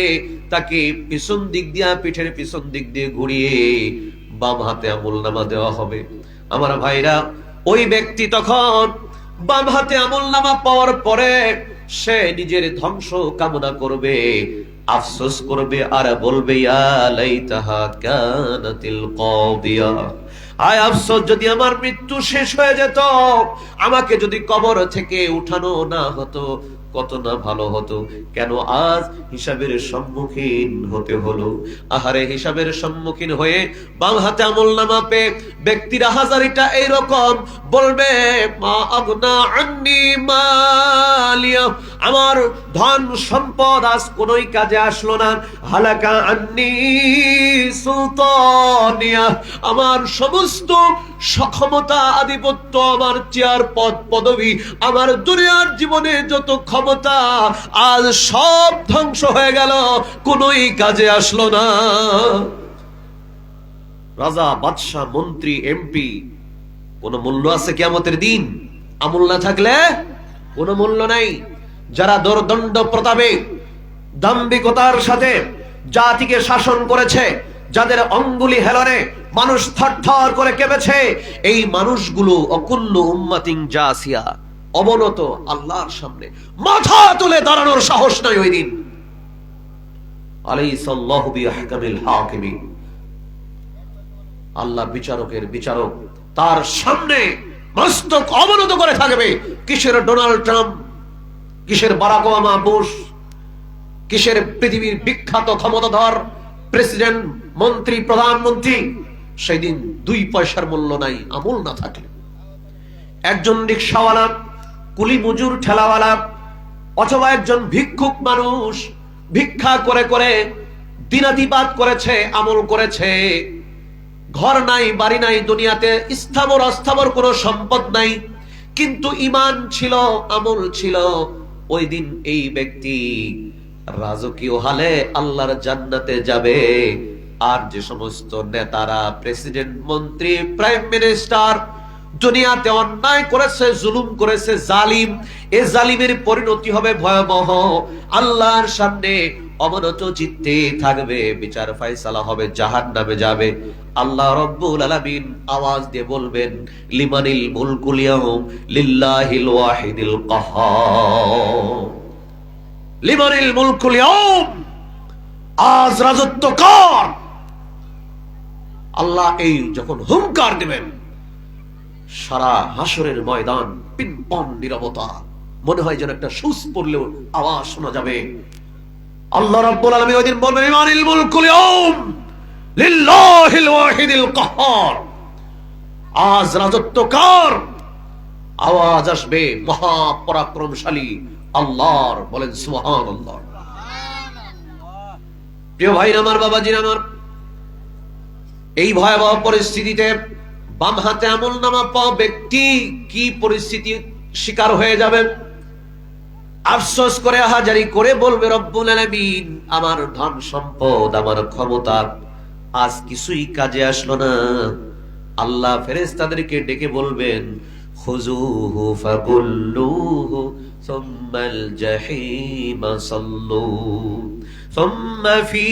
তাকে পিছন দিক দিয়ে, পিঠের পিছন দিক দিয়ে ঘুরিয়ে বাম হাতে আমলনামা দেওয়া হবে। আমার ভাইরা, ওই ব্যক্তি তখন বাম হাতে আমলনামা পাওয়ার পরে সে নিজের ধ্বংস কামনা করবে, আফসোস করবে, আর বলবে ইয়া লাইতাহা কানাতিল কাদিয়া, আয় আফসোস যদি আমার মৃত্যু শেষ হয়ে যেত, আমাকে যদি কবর থেকে উঠানো না হতো, কত না ভালো হতো, কেন আজ হিসাবের সম্মুখীন হতে হলো। আহারে, হিসাবের সম্মুখীন হয়ে বাম হাতে আমলনামা পেয়ে ব্যক্তিরা হাজারিটা এইরকম বলবে, মা আগনা আন্নি মালিয়া, আমার ধন সম্পদ আজ কোনোই কাজে আসলো না। হালাকা আন্নি সুলতানিয়া, আমার সমস্ত সক্ষমতা, আধিপত্য, আমার চেয়ার, পদ, পদবী, আমার দুনিয়ার জীবনে যত ক্ষমতা আজ সব ধ্বংস হয়ে গেল, কোনোই কাজে আসলো না। রাজা, বাদশাহ, মন্ত্রী, এমপি, কোন মূল্য আছে কিয়ামতের দিন? আমল না থাকলে কোনো মূল্য নাই। যারা দোর্দণ্ড প্রতাপে, দাম্ভিকতার সাথে জাতিকে শাসন করেছে, যাদের অঙ্গুলি হেলনে মানুষ থরথর করে কেঁপেছে, এই মানুষগুলো অকুল্লু উম্মাতিন জাসিয়া, অবনত, আল্লাহর সামনে মাথা তুলে দাঁড়ানোর সাহস নাই ওই দিন। আলাইসাল্লাহু বিআহকামিল হাকিমিন, আল্লাহ বিচারকের বিচারক, তার সামনে মস্তক অবনত করে থাকবে। কিসের ডোনাল্ড ট্রাম্প, কিসের বারাক ওবামা বুশ, কিসের পৃথিবীর বিখ্যাত ক্ষমতাধর প্রেসিডেন্ট, মন্ত্রী, প্রধানমন্ত্রী, সেই দিন 2 পয়সার মূল্য নাই আমল না থাকলে। একজন রিকশাওয়ালা, কুলি মজুর, ঠেলাওয়ালা, অথবা একজন ভিক্ষুক মানুষ ভিক্ষা করে করে দিনাতিপাত করেছে, আমল করেছে, ঘর নাই, বাড়ি নাই, দুনিয়াতে স্থাবর অস্থাবর কোনো সম্পদ নাই, কিন্তু ঈমান ছিল, আমল ছিল, ওই দিন এই ব্যক্তি রাজকীয় হালে আল্লাহর জান্নাতে যাবে। আর যে সমস্ত নেতারা, প্রেসিডেন্ট, মন্ত্রী, প্রাইম মিনিস্টার দুনিয়াতে অন্যায় করেছে, জুলুম করেছে, জালিম, এই জালিমের পরিণতি হবে ভয়াবহ। আল্লাহর সামনে অবনত চিত্তে থাকবে, বিচার ফয়সালা হবে, জাহান্নামে যাবে। আল্লাহ রাব্বুল আলামিন আওয়াজ দিয়ে বলবেন, লিমানিল মুলকুল ইয়াউম লিল্লাহিল ওয়াহিদিল কাহ্হার, লিমানিল মুলকুল ইয়াউম, আজ রাজত্ব কার? আল্লাহ এই যখন হুঙ্কার দিবেন, সারা হাসরের ময়দান পিনপন নীরবতা, মনে হয় যেন একটা সুস পড়লেও আওয়াজ শোনা যাবে। আল্লাহ রাব্বুল আলামিন ওই দিন বলবেন, লিমানিল মুলকুল ইয়াউম লিল্লাহিল ওয়াহিদিল কাহ্হার, আজ রাজত্ব কার? আওয়াজ আসবে মহাপরাক্রমশালী আল্লাহর। বলেন সুবহানাল্লাহ। প্রিয় ভাই আমার, বাবাজি আমার, এই ভয়াবহ পরিস্থিতিতে বাম হাতে আমলনামা পাওয়া ব্যক্তি কি পরিস্থিতি শিকার হয়ে যাবে? আফসোস করে, হাজারি করে বলবে, রব্বুল আলামিন, আমার ধন সম্পদ, আমার ক্ষমতা আজ কিছুই কাজে আসলো না। আল্লাহ ফেরেশতাদেরকে ডেকে বলবেন, খুযুহু ফাগুল্লুহু সুম্মাল জাহিমা সাল্লু সুম্মা ফি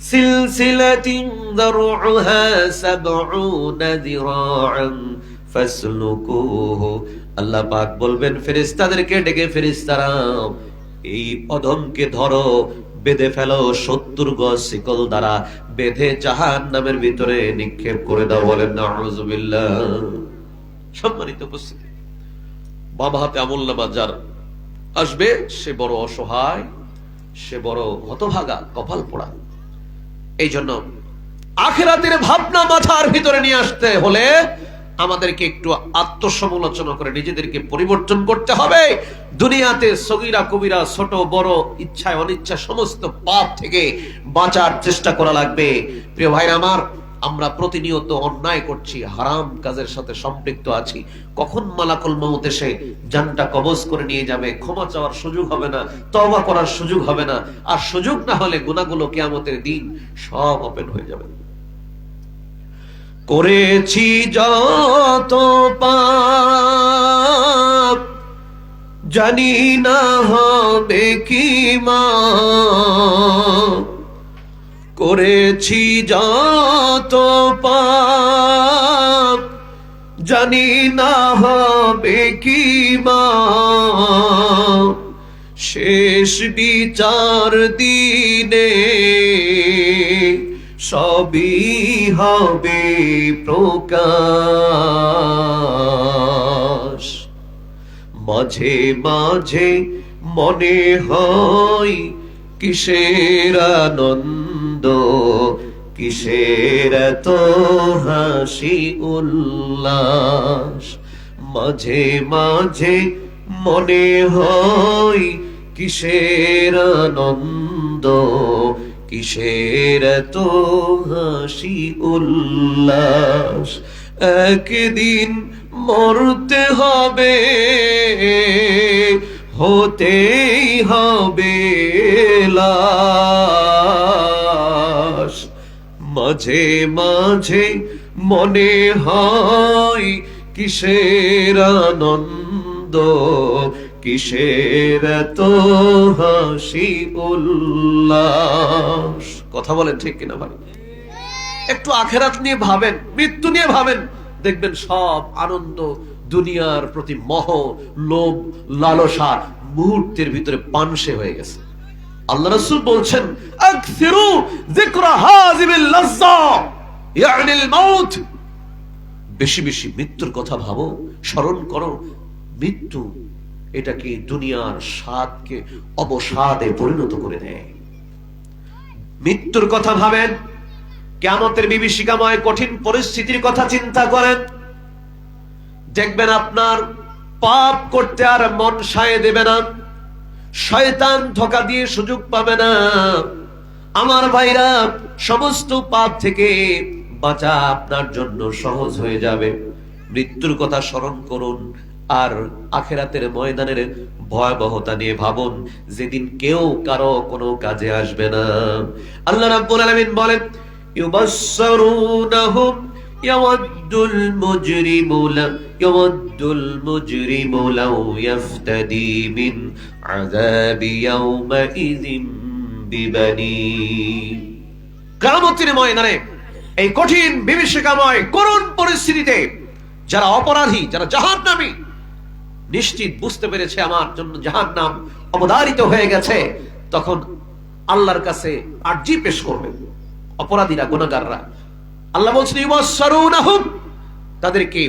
সিলসিলাতিন দারউহা ৭০ যিরাআন ফাসলুকুহু। আল্লাহ পাক বলবেন ফেরেশতাদেরকে ডেকে, ফেরেশতারা এই অধমকে ধরো, বেঁধে ফেলো, ৭০ গজ শিকল দ্বারা বেঁধে জাহান্নামের ভিতরে নিক্ষেপ করে দাও। বলেন নাউযুবিল্লাহ। সম্মানিত উপস্থিতি, বাম হাতে আমলনামা যার আসবে, সে বড় অসহায়, সে বড় হতভাগা, কপাল পোড়া। এই জন্য আখিরাতের ভাবনা মাথার ভিতরে নিয়ে আসতে হলে আমাদেরকে একটু আত্মসমালোচনা করে নিজেদেরকে পরিবর্তন করতে হবে। দুনিয়াতে সগীরা কবিরা, ছোট বড়, ইচ্ছায় অনিচ্ছা সমস্ত পাপ থেকে বাঁচার চেষ্টা করা লাগবে। প্রিয় ভাইরা আমার, আমরা প্রতিনিয়ত অন্যায় করছি, হারাম কাজের সাথে সম্পৃক্ত আছি। কখন মালাকুল মউত এসে জানটা কবজ করে নিয়ে যাবে, ক্ষমা চাওয়ার সুযোগ হবে না, তওবা করার সুযোগ হবে না। আর সুযোগ না হলে গুনাহগুলো কিয়ামতের দিন সব ওপেন হয়ে যাবে। করেছি যত পাপ, জানি না হবে কি মাপ। করেছি যত পাপ, জানি না হবে কি মাপ। শেষ বিচার দিনে সবই হবে প্রকাশ। মাঝে মাঝে মনে হয় কিসের আনন্দ, কিসের এত হাসি উল্লাস। মাঝে মাঝে মনে হয় কিসের আনন্দ, কিসের তো হাসি উল্লাস, একদিন মরতে হবে, হতেই হবে লাশ। মাঝে মাঝে মনে হয় কিসের আনন্দ, কিসের তো হাসি উল্লাস। কথা বলেন ঠিক কিনা ভাই? একটু আখেরাত নিয়ে ভাবেন, মৃত্যু নিয়ে ভাবেন, দেখবেন সব আনন্দ, দুনিয়ার প্রতি মোহ, লোভ, লালসা মুহূর্তের ভিতরে পানসে হয়ে গেছে। আল্লাহ রাসূল বলছেন, আকসিরু যিকরা হাযিবিল লাযযা ইয়ানিল মাউত। বেশি বেশি মৃত্যুর কথা ভাবো, স্মরণ করো। মৃত্যু এটা কি দুনিয়ার স্বাদকে অবসাদে পরিণত করে দেয়। মৃত্যুর কথা ভাবেন, কিয়ামতের বিভীষিকাময় কঠিন পরিস্থিতির কথা চিন্তা করেন, দেখবেন আপনার পাপ করতে আর মন সায় দেবে না, শয়তান ধোঁকা দিয়ে সুযোগ পাবে না। আমার ভাইরা, সমস্ত পাপ থেকে বাঁচা আপনার জন্য সহজ হয়ে যাবে। মৃত্যুর কথা স্মরণ করুন আর আখিরাতের ময়দানের ভয়াবহতা নিয়ে ভাবুন, যেদিন কেউ কারো কোনো কাজে আসবে না। আল্লাহ রাব্বুল আলামিন বলেন, ইউবাসসিরুনহুম ইয়াওয়াদ্দুল মুজরিমু লাউ ইয়াফতাদি মিন আযাবি ইয়াওমাইযিন বিবানি। কিয়ামতের ময়দানে এই কঠিন বিভীষিকাময় করুণ পরিস্থিতিতে যারা অপরাধী, যারা জাহান্নামী, নিশ্চিত বুঝতে পেরেছে আমার জন্য জাহান্নাম অবধারিত হয়ে গেছে, তখন আল্লাহর কাছে আরজি পেশ করবে অপরাধীরা, গুনাহগাররা। আল্লাহ বলছেন, ইউবাসসিরুনহুম, তাদেরকে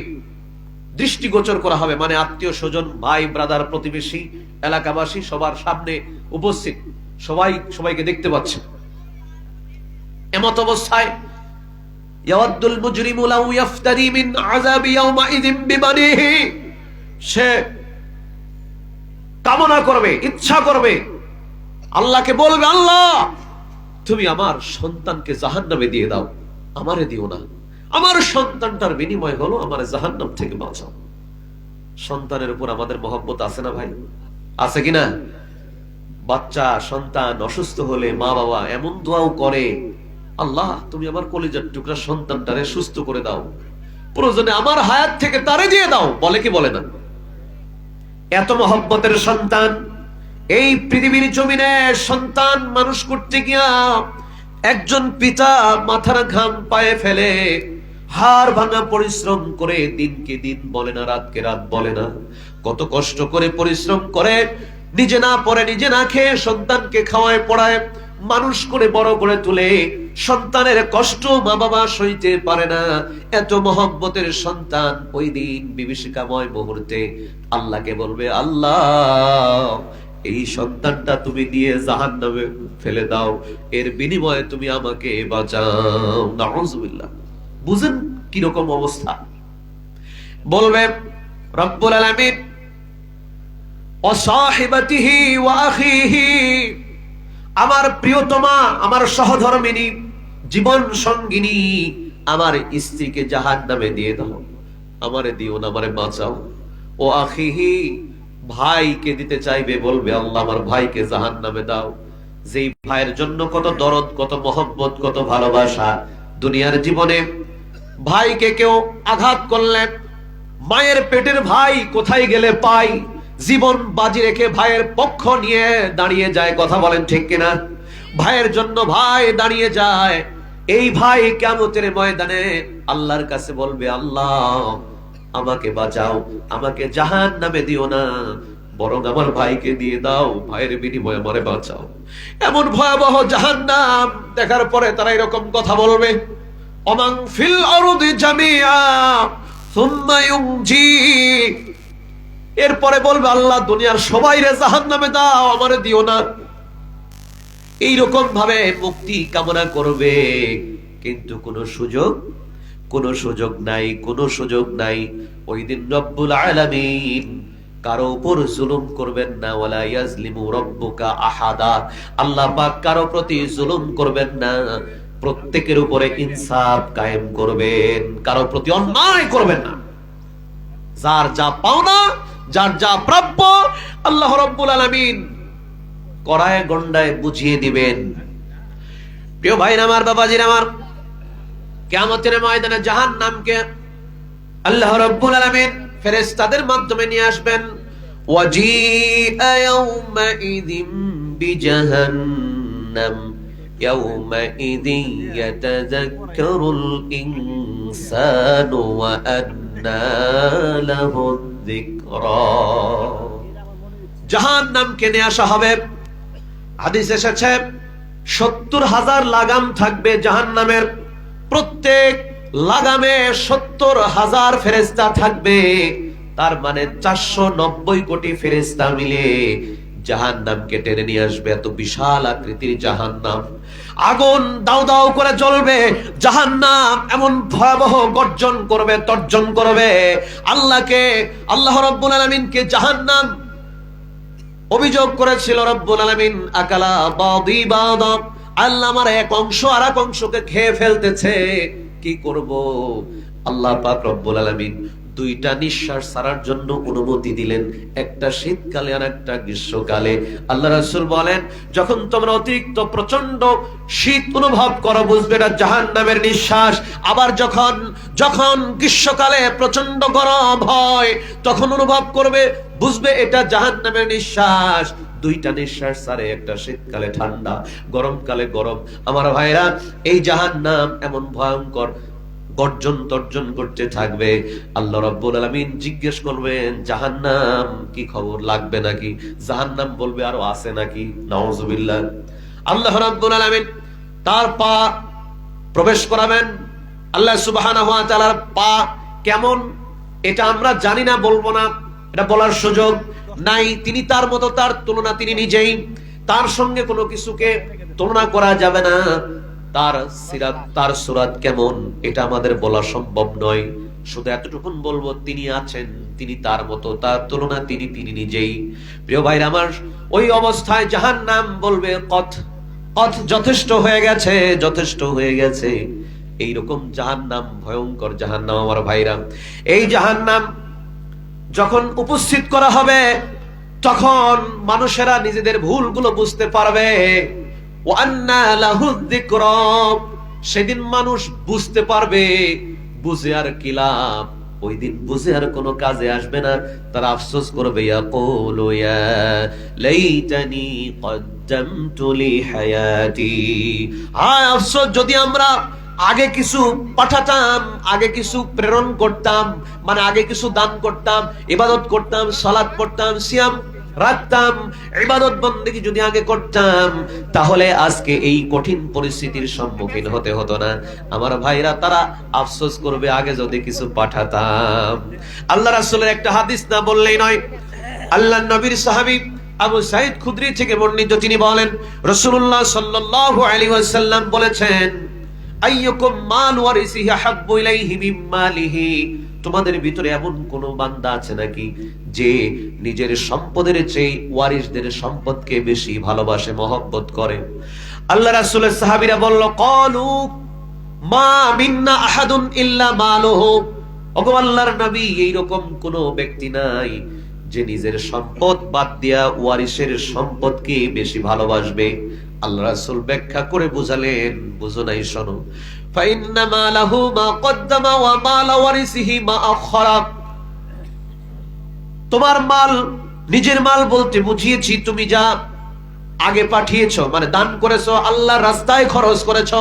দৃষ্টিগোচর করা হবে, মানে আত্মীয় স্বজন, ভাই ব্রাদার, প্রতিবেশী, এলাকাবাসী সবার সামনে উপস্থিত, সবাইকে দেখতে পাচ্ছে। এমত অবস্থায় ইয়াওয়াদ্দুল মুজরিমু লাউ ইয়াফতাদি মিন আযাবি ইয়াওমাইযিন বিবানিহি, সে কামনা করবে, ইচ্ছা করবে, আল্লাহকে বলবে, আল্লাহ তুমি আমার সন্তানকে জাহান্নামে দিয়ে দাও, আমারে দিও না। আমার সন্তানটার বিনিময় হলো আমার জাহান্নাম থেকে বাঁচাও। সন্তানের উপর আমাদের মহব্বত আছে না ভাই? আছে কিনা? বাচ্চা সন্তান অসুস্থ হলে মা বাবা এমন দোয়াও করে, আল্লাহ তুমি আমার কলিজার টুকরা সন্তানটারে সুস্থ করে দাও, প্রয়োজনে আমার হায়াত থেকে তারে দিয়ে দাও, বলে কি বলে না? এত মহব্বতের সন্তান। এই পৃথিবীর জমিনে সন্তান মানুষ করতে গিয়া একজন পিতা মাথার ঘাম পায়ে ফেলে, হাড় ভাঙা পরিশ্রম করে, দিনকে দিন বলে না, রাতকে রাত বলে না, কত কষ্ট করে পরিশ্রম করে, নিজে না পড়ে, নিজে না খেয়ে সন্তানকে খাওয়ায় পড়ায় মানুষ করে বড় করে তুলে। সন্তানের কষ্ট মা বাবা সইতে পারে না। এত মহব্বতের সন্তান ওই দিন বিভীষিকাময় মুহূর্তে আল্লাহকে বলবে, আল্লাহ এই সন্তানটা তুমি নিয়ে জাহান্নামে ফেলে দাও, এর বিনিময়ে তুমি আমাকে বাঁচাও। নাউযুবিল্লাহ। বুঝেন কি রকম অবস্থা? বলবে রব্বুল আলামিন, ওয়া সাহিবাতিহি ওয়া আখিহি, আমার প্রিয়তমা, আমার সহধর্মিনী, জীবন সঙ্গিনী, আমার স্ত্রীকে জাহান্নামে দিয়ে দাও, আমারে দিও না, আমারে বাঁচাও। ও আখিহি, ভাইকে দিতে চাইবে, বলবে আল্লাহ আমার ভাইকে জাহান্নামে দাও। যেই ভাইয়ের জন্য কত দরদ, কত মহব্বত, কত ভালোবাসা। দুনিয়ার জীবনে ভাইকে কেউ আঘাত করলে, মায়ের পেটের ভাই কোথায় গেলে পাই, জীবন বাজি রেখে ভাইয়ের পক্ষ নিয়ে দাঁড়িয়ে যায়। কথা বলেন ঠিক কিনা? ভাইয়ের জন্য ভাই দাঁড়িয়ে যায়। এই ভাই কিয়ামতের ময়দানে আল্লাহর কাছে বলবে, আল্লাহ আমাকে বাঁচাও, আমাকে জাহান্নামে দিও না, বরং আমার ভাইকে দিয়ে দাও, ভাইয়ের বিনিময়ে আমারে বাঁচাও। এমন ভয়াবহ জাহান্নাম দেখার পরে তারা এরকম কথা বলবে, ওমান ফিল আরদি জামিআ সুম্মা ইউনজি। এরপরে বলবে, আল্লাহ দুনিয়ার সবাইরে জাহান্নামে দাও, আমারে দিও না। এইরকম ভাবে মুক্তি কামনা করবে, কিন্তু কোনো সুযোগ নাই। ওই দিন রব্বুল আলামিন কারো উপর জুলুম করবেন না, ওয়ালা ইয়াজলিমু রাব্বুকা আহাদা, আল্লাহ পাক কারো প্রতি জুলুম করবেন না, প্রত্যেকের উপরে ইনসাফ কায়েম করবেন, কারো প্রতি অন্যায় করবেন না। যার যা পাওনা, যার যা প্রাপ্য আল্লাহ রাব্বুল আলামিন করায় গন্ডায় বুঝিয়ে দিবেন। প্রিয় ভাইরা আমার, বাবাজিরা আমার, কিয়ামতের ময়দানে জাহান্নামকে আল্লাহ রাব্বুল আলামিন ফেরেশতাদের মাধ্যমে নিয়ে আসবেন। ওয়াজিআ ইয়াউমাইযিম বিজাহান্নাম ইয়াউমাইযিন ইয়াতাযাক্কারুল ইনসানু ওয়া আন্না লাহু যিকরা। জাহান্নামকে নিয়ে আসা হবে। হাদিস এসেছে 70,000 লাগাম থাকবে জাহান্নামের, প্রত্যেক লাগামে 70,000 ফেরেশতা থাকবে। তার মানে 490 কোটি ফেরেশতা মিলে জাহান্নামকে টেনে নিয়ে আসবে। এত বিশাল আকৃতির জাহান্নাম, আগুন দাউ দাউ করে জ্বলবে। জাহান্নাম এমন ভয়াবহ গর্জন করবে, তর্জন করবে আল্লাহকে, আল্লাহ রাব্বুল আলামিনকে। জাহান্নাম অভিযোগ করেছিল রব্বুল আলামিন, আকালা বাদি বাদা, আল্লাহ আমার এক অংশ আর এক অংশকে খেয়ে ফেলতেছে, কি করব? আল্লাহ পাক রব্বুল আলামিন দুইটা নিঃশ্বাস ছাড়ার জন্য অনুমতি দিলেন, একটা শীতকালে আর একটা গ্রীষ্মকালে। আল্লাহ রাসূল বলেন, যখন তোমরা অতিরিক্ত প্রচন্ড শীত অনুভব করো, বুঝবে এটা জাহান্নামের নিঃশ্বাস। আবার যখন যখন গ্রীষ্মকালে প্রচন্ড গরম হয়, তখন অনুভব করবে, বুঝবে এটা জাহান্নামের নিঃশ্বাস। দুইটা নিঃশ্বাস ছাড়ে, একটা শীতকালে ঠান্ডা, গরমকালে গরম। আমার ভাইরা, এই জাহান্নাম এমন ভয়ঙ্কর গর্জন তর্জন করতে থাকবে। আল্লাহ রাব্বুল আলামিন জিজ্ঞেস করবেন, জাহান্নাম কি খবর, লাগবে নাকি? জাহান্নাম বলবে, আরো আছে নাকি? নাউজুবিল্লাহ। আল্লাহ রাব্বুল আলামিন তার পা প্রবেশ করাবেন। আল্লাহ সুবহানাহু ওয়া তাআলার পা কেমন এটা আমরা জানি না, বলবো না, এটা বলার সুযোগ নাই। তিনি তার মতো, তার তুলনা তিনি নিজেই, তার সঙ্গে কোনো কিছুকে তুলনা করা যাবে না। তার সিরাত, তার সুরাত কেমন এটা আমাদের বলা সম্ভব নয়। শুধু এতটুকুন বলবো, তিনি আছেন, তিনি তার মতো, তার তুলনা তিনি নিজেই। প্রিয় ভাইরা আমার, ওই অবস্থায় জাহান্নাম বলবে, কত যথেষ্ট হয়ে গেছে, যথেষ্ট হয়ে গেছে। এইরকম জাহান্নাম, ভয়ঙ্কর জাহান্নাম আমার ভাইরা। এই জাহান্নাম যখন উপস্থিত করা হবে, তখন মানুষেরা নিজেদের ভুলগুলো বুঝতে পারবে। সেদিন মানুষ বুঝতে পারবে, বুঝে আর কি লাভ? ওই দিন বুঝে আর কোনো কাজে আসবে না। তারা আফসোস করবে, ইয়াকুলু ইয়া লাইতানি কদ্দামতু লি হায়াতি। হায় আফসোস, যদি আমরা আগে কিছু পাঠাতাম, আগে কিছু প্রেরণ করতাম, মানে আগে কিছু দান করতাম, ইবাদত করতাম, সালাত পড়তাম, সিয়াম রাখতাম, ইবাদত বন্দেগী যদি আগে করতাম, তাহলে আজকে এই কঠিন পরিস্থিতির সম্মুখীন হতে হতো না। আমার ভাইরা, তারা আফসোস করবে, আগে যদি কিছু পাঠাতাম। আল্লাহ রাসূলের একটা হাদিস না বললেই নয়। আল্লাহর নবীর সাহাবী আবু সাঈদ খুদরি থেকে বর্ণিত, তিনি বলেন, রাসূলুল্লাহ সাল্লাল্লাহু আলাইহি ওয়াসাল্লাম বলেছেন, আইয়ুকুম মাল ওয়ারিসিহি হাব্বু ইলাইহি মিন মালিহি। তোমাদের ভিতরে এমন কোন বান্দা আছে নাকি যে নিজের সম্পদের চেয়ে ওয়ারিসদের সম্পদকে বেশি ভালোবাসে, মহব্বত করে? আল্লাহ রাসূলের সাহাবীরা বলল, ক্বালু মা মিন্না আহাদুন ইল্লা মালুহু। ওগো আল্লাহর নবী, এইরকম কোন ব্যক্তি নাই যে নিজের সম্পদ বাদ দিয়া ওয়ারিসের সম্পদকে বেশি ভালোবাসবে। আল্লাহ রাসূল ব্যাখ্যা করে বুঝালেন, বুঝো নাই, শোনো। ফাইন্না মালাহু মা কদ্দামা ওয়া মাল ওয়ারিসিহি মা আখরা। তোমার মাল, নিজের মাল বলতে বুঝিয়েছি তুমি যা আগে পাঠিয়েছো, মানে দান করেছো, আল্লাহর রাস্তায় খরচ করেছো,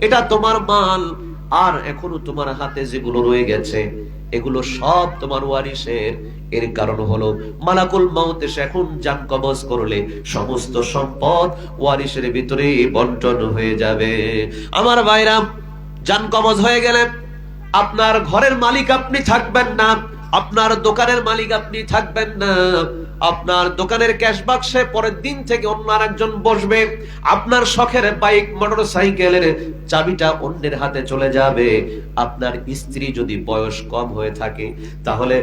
এটা তোমার মাল। আর এখনো তোমার হাতে যেগুলো রয়ে গেছে, এগুলো সব তোমার ওয়ারিসের। এর কারণ হলো মালাকুল মাউত এসে এখন জান কবজ করলে সমস্ত সম্পদ ওয়ারিসের ভিতরে বন্টন হয়ে যাবে। আমার ভাইরা, জান কবজ হয়ে গেলে আপনার ঘরের মালিক আপনি থাকবেন না, আপনার দোকানের মালিক আপনি থাকবেন না। আপনার দোকানের ক্যাশ বাক্সে পরের দিন থেকে অন্য আরেকজন বসবে। আপনার শখের বাইক, মোটরসাইকেলের চাবিটা অন্যের হাতে চলে যাবে। আপনার স্ত্রী যদি বয়স কম হয়ে থাকে, তাহলে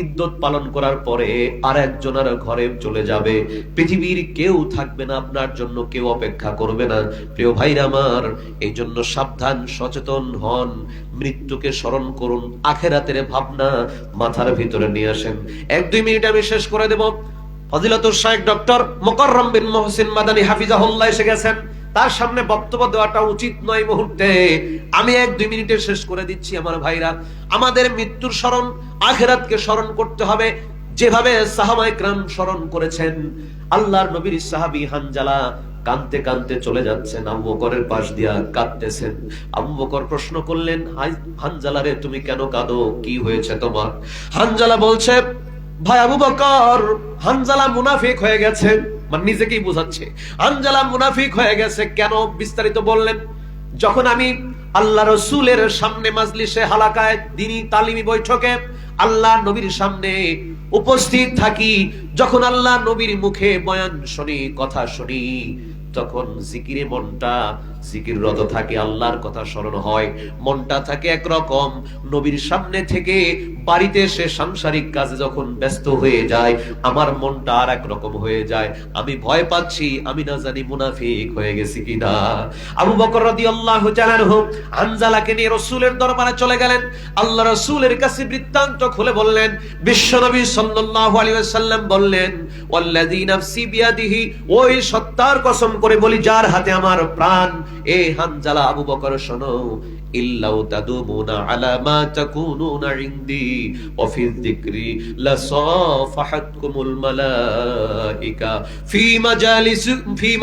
ইদ্যত পালন করার পরে আর একজনের ঘরে চলে যাবে, পৃথিবীর কেউ থাকবে না আপনার জন্য, কেউ অপেক্ষা করবে না। প্রিয় ভাইরা আমার, এই জন্য সাবধান, সচেতন হন, মৃত্যুকে স্মরণ করুন, আখিরাতের ভাবনা মাথার ভিতরে নিয়ে আসেন। 1-2 মিনিট আমি শেষ করে দেব। ফজিলাতুল শাইখ ডক্টর মোকাররম বিন মুহসিন মাদানী হাফিজাহুল্লাহ এসে গেছেন। তার সামনে বক্তব্য দেওয়াটা উচিত নয় মুহূর্তে, আমি 1-2 মিনিটে শেষ করে দিচ্ছি। আমার ভাইরা, আমাদের মৃত্যুর স্মরণ, আখিরাতকে স্মরণ করতে হবে যেভাবে সাহাবায়ে কেরাম স্মরণ করেছেন। আল্লাহর নবীর সাহাবী হানজালা কাঁদতে কাঁদতে চলে যাচ্ছেন, আবু বকরের পাশ দিয়া কাঁদতেছেন। আবু বকর প্রশ্ন করলেন, হানজালা রে, তুমি কেন কাঁদো? কি হয়েছে তোমার? হানজালা বলছে, ভাই আবু বকর, হানজালা মুনাফিক হয়ে গেছে। মানে নিজেকেই বোঝাচ্ছে, হানজালা মুনাফিক হয়ে গেছে। কেন? বিস্তারিত বললেন। যখন আমি আল্লাহ রসুলের সামনে মাজলিসে, হালাকায়, দ্বীনি তালিমি বৈঠকে আল্লাহ নবীর সামনে উপস্থিত থাকি, যখন আল্লাহ নবীর মুখে বয়ান শুনি, কথা শুনি, তখন জিকিরে মনটা জিকিররত থাকে, আল্লাহর কথা স্মরণ হয়, মনটা থাকে একরকম। নবীর সামনে থেকে বাড়িতে এসে সাংসারিক কাজে যখন ব্যস্ত হয়ে যায়, আমার মনটা আর একরকম হয়ে যায়। আমি ভয় পাচ্ছি, আমি না জানি মুনাফিক হয়ে গেছি কিনা। আবু বকর রাদিয়াল্লাহু তাআলা আনহু হানজালাকে নিয়ে রাসূলের দরবারে চলে গেলেন। আল্লাহ রাসূলের কাছে বৃত্তান্ত খুলে বললেন। বিশ্বনবী সাল্লাল্লাহু আলাইহি ওয়াসাল্লাম বললেন, ওয়াল্লাযী নাফসি বিয়াদিহি, ওই সত্তার কসম করে বলি যার হাতে আমার প্রাণ, এ হানজালা, আবু বকর শোনো, ইল্লাউ তাদুমুনা আলা মা তাকুনুনা ইনদি ওয়া ফি যিকরি লাসাফাহাতকুমুল মালাইকা ফি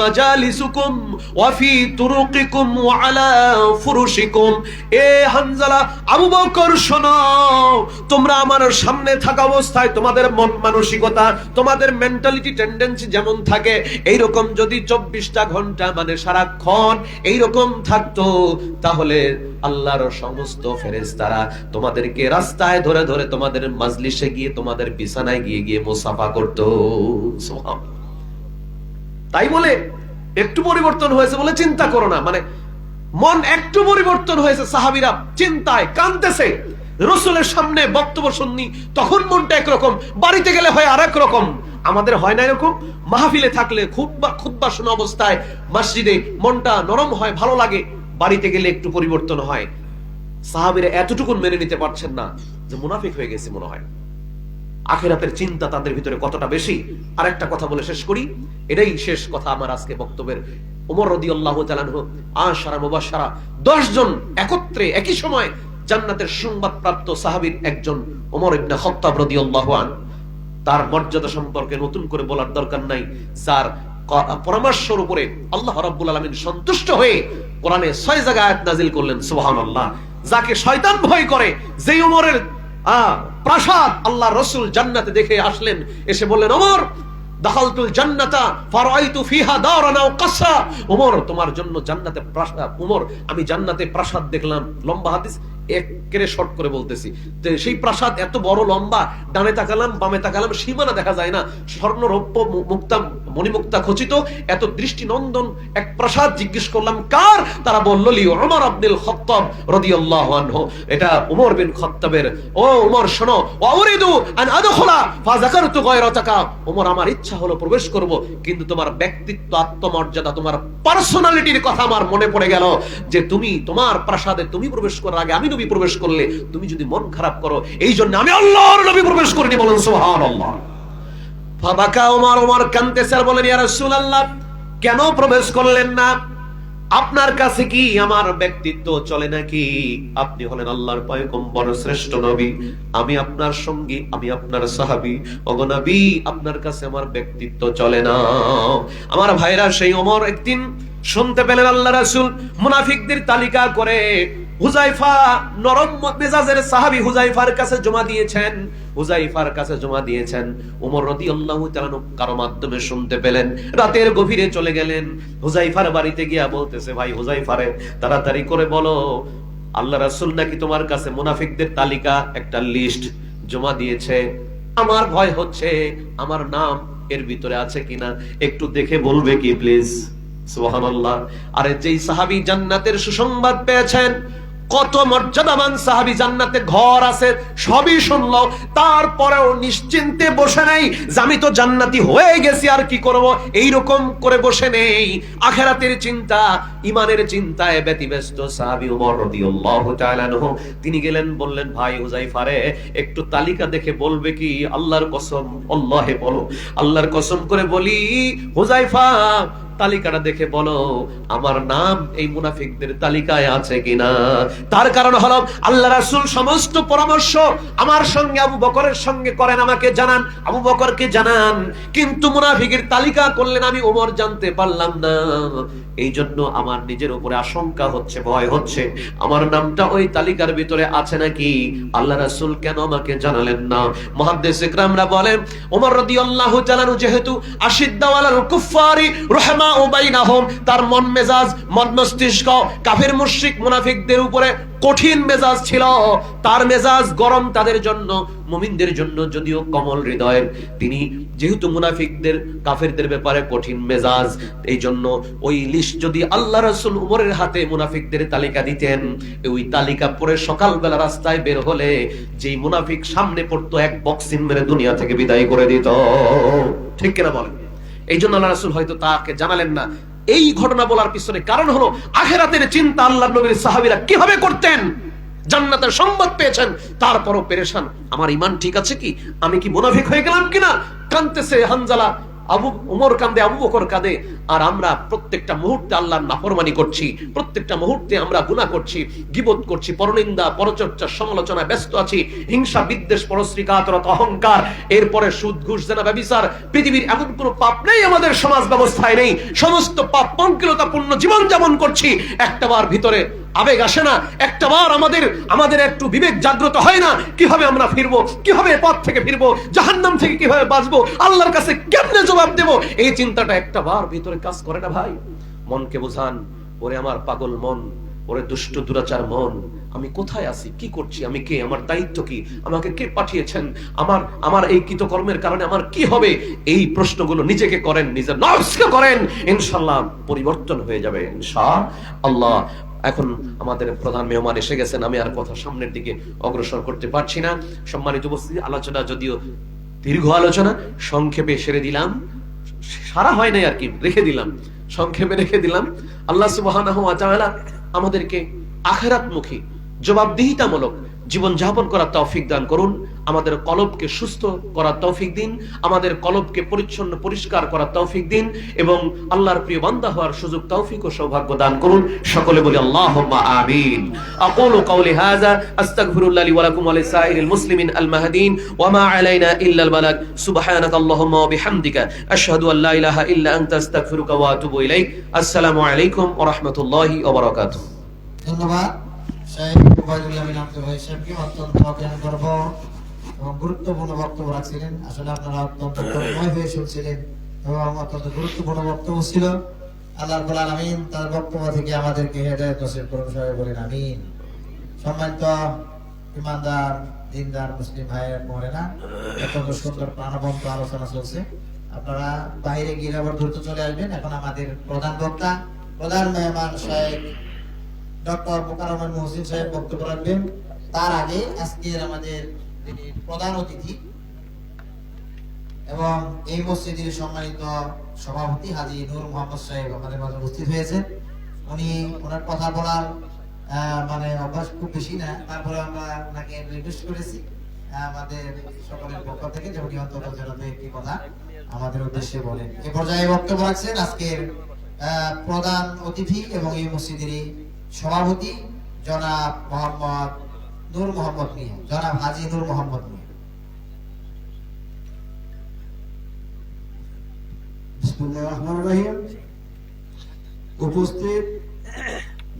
মাজালিসুকুম ওয়া ফি তুরুকিকুম ওয়া আলা ফুরুশিকুম। এ হানজালা, আবু বকর শোনো, তোমরা আমার সামনে থাকা অবস্থায় তোমাদের মন মানসিকতা, তোমাদের মেন্টালিটি, টেন্ডেন্সি যেমন থাকে, এইরকম যদি 24টা ঘন্টা মানে সারাক্ষণ এইরকম থাকতো, তাহলে আল্লাহর সমস্ত ফেরেশতারা তোমাদেরকে রাস্তায় ধরে ধরে তোমাদের মাজলিসে গিয়ে, তোমাদের বিছানায় গিয়ে গিয়ে মুসাফা করতো। সুবহানাল্লাহ। তাই বলে একটু পরিবর্তন হয়েছে বলে চিন্তা করো না, মানে মন একটু পরিবর্তন হয়েছে, সাহাবীরা চিন্তায় কাঁদতেছে, রাসূলের সামনে বক্তব্য শুননি, তখন মনটা একরকম, বাড়িতে গেলে হয় আরেক রকম। আমাদের হয় না এরকম? মাহফিলে থাকলে, খুতবা শোনা অবস্থায় মসজিদে মনটা নরম হয়, ভালো লাগে, বাড়িতে গেলে একটু পরিবর্তন হয়। সাহাবীরা এতটুকু মেনে নিতে পারছেন না যে মুনাফিক হয়ে গেছে মনে হয়। আখিরাতের চিন্তা তাদের ভিতরে কতটা বেশি। আর একটা কথা বলে শেষ করি, এটাই শেষ কথা আমার আজকে বক্তব্যের। ওমর রাদিয়াল্লাহু তাআলা আনহু আশারা মুবাশশারা 10 জন একত্রে একই সময় জান্নাতের সংবাদ প্রাপ্ত সাহাবীর একজন ওমর ইবনে খাত্তাব রাদিয়াল্লাহু আনহু। তার মর্যাদা সম্পর্কে নতুন করে বলার দরকার নাই, যার পরামর্শের উপরে আল্লাহ রাব্বুল আলামিন সন্তুষ্ট হয়ে কোরআনে 6 জায়গায় আয়াত নাযিল করলেন। সুবহানাল্লাহ। যাকে শয়তান ভয় করে, যেই ওমরের প্রাসাদ আল্লাহ রাসূল জান্নাতে দেখে আসলেন, এসে বললেন, ওমর দাখালতুল জান্নাতা ফারাআইতু ফিহা দারান আও কাসরা। ওমর, তোমার জন্য জান্নাতে প্রাসাদ, ওমর আমি জান্নাতে প্রাসাদ দেখলাম। লম্বা হাদিস, একেবারে শর্ট করে বলতেছি। সেই প্রাসাদ এত বড় লম্বা, ডানে তাকালাম বামে তাকালাম সীমানা দেখা যায় না, স্বর্ণ রৌপ্য মুক্তা মণিমুক্তা খচিত এত দৃষ্টি নন্দন এক প্রাসাদ। জিজ্ঞেস করলাম কার? তারা বলল, লি ওমর আব্দুল খাত্তাব রাদিয়াল্লাহু আনহু, এটা ওমর বিন খাত্তাবের। ও ওমর শোনো, ওয়া উরিদু আন আদখুলা ফাযাকারতু গায়রাতাকা। ওমর, আমার ইচ্ছা হলো প্রবেশ করব, কিন্তু তোমার ব্যক্তিত্ব, আত্মমর্যাদা, তোমার পার্সোনালিটির কথা আমার মনে পড়ে গেল, যে তুমি তোমার প্রাসাদে তুমি প্রবেশ করার আগে আমি নবী প্রবেশ করলে তুমি যদি মন খারাপ করো, এই জন্য আমি আল্লাহর নবী প্রবেশ করিনি। বলেন সুবহানাল্লাহ। ফাবাকা ওমর, ওমর কাঁদতেছে আর বলেন, ইয়া রাসূলুল্লাহ, কেন প্রবেশ করলেন না? আপনার কাছে কি আমার ব্যক্তিত্ব চলে নাকি? আপনি হলেন আল্লাহর পয়গম্বর, শ্রেষ্ঠ নবী, আমি আপনার সঙ্গী, আমি আপনার সাহাবী। ওগো নবী, আপনার কাছে আমার ব্যক্তিত্ব চলে না। আমার ভাইরা, সেই ওমর একদিন শুনতে পেলেন আল্লাহ রাসূল মুনাফিকদের তালিকা করে হুযায়ফা, নরম মেজাজের সাহাবী, হুযায়ফার কাছে জমা দিয়েছেন। হুযায়ফার কাছে জমা দিয়েছেন। ওমর রাদিয়াল্লাহু তাআলা কারো মাধ্যমে শুনতে পেলেন, রাতের গভীরে চলে গেলেন হুযায়ফার বাড়িতে গিয়া বলতেছে, ভাই হুযায়ফারে, তাড়াতাড়ি করে বলো, আল্লাহ রাসূল নাকি তোমার কাছে মুনাফিকদের তালিকা, একটা লিস্ট জমা দিয়েছে। আমার ভয় হচ্ছে আমার নাম এর ভিতরে আছে কিনা, একটু দেখে বলবে কি প্লিজ? সুবহানাল্লাহ। আরে যেই সাহাবী জান্নাতের সুসংবাদ পেয়েছেন, কত মর্যাদাবান সাহাবী, জান্নাতে ঘর আছে সবই শুনলো, তারপরেও নিশ্চিন্তে বসে নেই যে আমি তো জান্নাতি হয়ে গেছি আর কি করব, এইরকম করে বসে নেই। আখিরাতের চিন্তা, ইমানের চিন্তায় ব্যতিব্যস্ত সাহাবী ওমর রাদিয়াল্লাহু তাআলা আনহু, তিনি গেলেন বললেন, ভাই হুযায়ফা রে, একটু তালিকা দেখে বলবে কি? আল্লাহর কসম, আল্লাহে বলো, আল্লাহর কসম করে বলি হুযায়ফা, তালিকাটা দেখে বলো আমার নাম এই মুনাফিকদের তালিকায় আছে কিনা। তার কারণ হলো আল্লাহ রাসূল সমস্ত পরামর্শ আমার সঙ্গে আবু বকরের সঙ্গে করেন, আমাকে জানান, আবু বকরকে জানান, কিন্তু মুনাফিকের তালিকা করলেন আমি ওমর জানতে পারলাম না। এই জন্য আমার নিজের উপরে আশঙ্কা হচ্ছে, ভয় হচ্ছে, আমার নামটা ওই তালিকার ভিতরে আছে নাকি, আল্লাহ রাসূল কেন আমাকে জানালেন না? মুহাদ্দিস ইকরামরা বলেন ওমর রাদিয়াল্লাহু তাআলা যেহেতু আশিদ্দা আলাল কুফারি রাহমাউ বাইনাহুম, তার মন মেজাজ, মন মস্তিষ্ক কাফির মুশরিক মুনাফিকদের উপরে কঠিন মেজাজ ছিল, তার মেজাজ গরম তাদের জন্য, মুমিনদের জন্য যদিও কোমল হৃদয়ের। তিনি যেহেতু মুনাফিকদের কাফেরদের ব্যাপারে কঠিন মেজাজ, এই জন্য ওই লিস্ট যদি আল্লাহ রাসূল উমরের হাতে মুনাফিকদের তালিকা দিতেন, ওই তালিকা পড়ে সকালবেলা রাস্তায় বের হলে যেই মুনাফিক সামনে পড়তো এক বক্সিং মেরে দুনিয়া থেকে বিদায় করে দিত। ঠিক কিনা বলেন? এই জন্য আল্লাহ রাসূল হয়তো তাকে জানালেন না। এই ঘটনা বলার পিছনে কারণ হলো আখিরাতের চিন্তা আল্লাহর নবীর সাহাবীরা কিভাবে করতেন। জান্নাতের সংবাদ পেয়েছেন, তারপরও পেরেশান, আমার ঈমান ঠিক আছে কি, আমি কি মুনাফিক হয়ে গেলাম কিনা। কাঁদতেছে হানজালা, উমর কাঁদে, আবু বকর কাঁদে, আর আমরা প্রত্যেকটা মুহূর্তে আল্লাহর নাফরমানি করছি, প্রত্যেকটা মুহূর্তে আমরা গুনাহ করছি, গীবত করছি, পরনিন্দা, পরচর্চা, সমালোচনায় ব্যস্ত আছি, হিংসা, বিদ্বেষ, পরশ্রী, কাতরতা, অহংকার, এরপরে সুদ, ঘুষ, জেনা, ব্যভিচার। পৃথিবীর এমন কোনো পাপ নেই আমাদের সমাজ ব্যবস্থায় নেই, সমস্ত পাপ পঙ্কিলতাপূর্ণ জীবন যাপন করছি। একটাবার ভিতরে আবেগ আসে না, একটাবার আমাদের একটু বিবেক জাগ্রত হয় না, কিভাবে আমরা ফিরবো, কিভাবে পথ থেকে ফিরবো, জাহান্নাম থেকে কিভাবে বাঁচবো, আল্লাহর কাছে কেমনে জবাব দেব, এই চিন্তাটা একটাবার ভিতরে কাজ করে না ভাই। মনকে বোঝান, ওরে আমার পাগল মন, ওরে দুষ্ট দুরাচার মন, আমি কোথায় আছি, কি করছি, আমি কে, আমার দায়িত্ব কি, আমাকে কে পাঠিয়েছেন, আমার এই কৃতকর্মের কারণে আমার কি হবে, এই প্রশ্নগুলো নিজেকে করেন, নিজের নফসকে করেন, ইনশাআল্লাহ পরিবর্তন হয়ে যাবে ইনশাআল্লাহ। এখন আমাদের প্রধান মেহমান এসে গেছেন, আমি আর কথা সামনের দিকে অগ্রসর করতে পারছি না। সম্মানিত উপস্থিতি, আলোচনা যদিও দীর্ঘ আলোচনা, সংক্ষেপে সেরে দিলাম, সারা হয় নাই আর কি, রেখে দিলাম, সংক্ষেপে রেখে দিলাম। আল্লাহ সুবহানাহু ওয়া তাআলা আমাদেরকে আখিরাতমুখী, জবাবদিহিতামূলক জীবন যাপন করার তৌফিক দান করুন, আমাদের কলবকে সুস্থ করার তৌফিক দিন, আমাদের কলবকে পরিচ্ছন্ন পরিষ্কার করার তৌফিক দিন, এবং আল্লাহর প্রিয় বান্দা হওয়ার সুযোগ, তৌফিক ও সৌভাগ্য দান করুন। সকলে বলি আল্লাহুম্মা আমিন। আকুলু কওলি হাযা আস্তাগফিরুল্লাহ লি ওয়া লাকুম ওয়া লিসাইরিল মুসলিমিন আল মাহদিন ওয়া মা আলাইনা ইল্লা আল বালাগ। সুবহানাকাল্লাহুম্মা ওয়া বিহামদিকা আশহাদু আল্লা ইলাহা ইল্লা আনতা আস্তাগফিরুকা ওয়া আতুবু ইলাইক। আসসালামু আলাইকুম ওয়া রাহমাতুল্লাহি ওয়া বারাকাতুহু। ধন্যবাদ শেখ ওবায়দুল্লাহ বিন আব্দুল ওয়াহিদ সাহেবকে, অত্যন্ত জ্ঞানগর্ভ এবং গুরুত্বপূর্ণ বক্তব্য রাখছিলেন। আসলে আপনারা অত্যন্ত তন্ময় হয়ে শুনছিলেন এবং অত্যন্ত গুরুত্বপূর্ণ বক্তব্য ছিল। আল্লাহ রাব্বুল আলামিন তার বক্তব্য থেকে আমাদেরকে হেদায়েত নসিব করুন, সবাই বলেন আমিন। সম্মানিত ইমানদার দিনদার মুসলিম ভাইয়ের বোনেরা, অত্যন্ত সুন্দর প্রাণবন্ত আলোচনা চলছে। আপনারা বাইরে গিয়ে আবার দ্রুত চলে আসবেন। এখন আমাদের প্রধান বক্তা, প্রধান মেহমান শেখ ডক্টর মোকাররম মুহসিন সাহেব বক্তব্য রাখবেন। তার আগে আজকের আমাদের প্রধান অতিথি এবং এই মসজিদের সম্মানিত সভাপতি হাজী নূর মোহাম্মদ সাহেব আমাদের মাঝে উপস্থিত হয়েছে। উনি ওনার কথা বলার মানে অভ্যাস খুব বেশি না, তারপরে আমরা ওনাকে রিকোয়েস্ট করেছি আমাদের সকলের পক্ষ থেকে যে উনি অন্তত জানাতে একটি কথা আমাদের উদ্দেশ্যে বলেন। এই পর্যায়ে বক্তব্য রাখছেন আজকের প্রধান অতিথি এবং এই মসজিদের সভাপতি জনাব মোহাম্মদ নূর মোহাম্মদ মিয়া, জনাব হাজী নূর মোহাম্মদ মিয়া। বিসমিল্লাহির রহমানির রহিম। উপস্থিত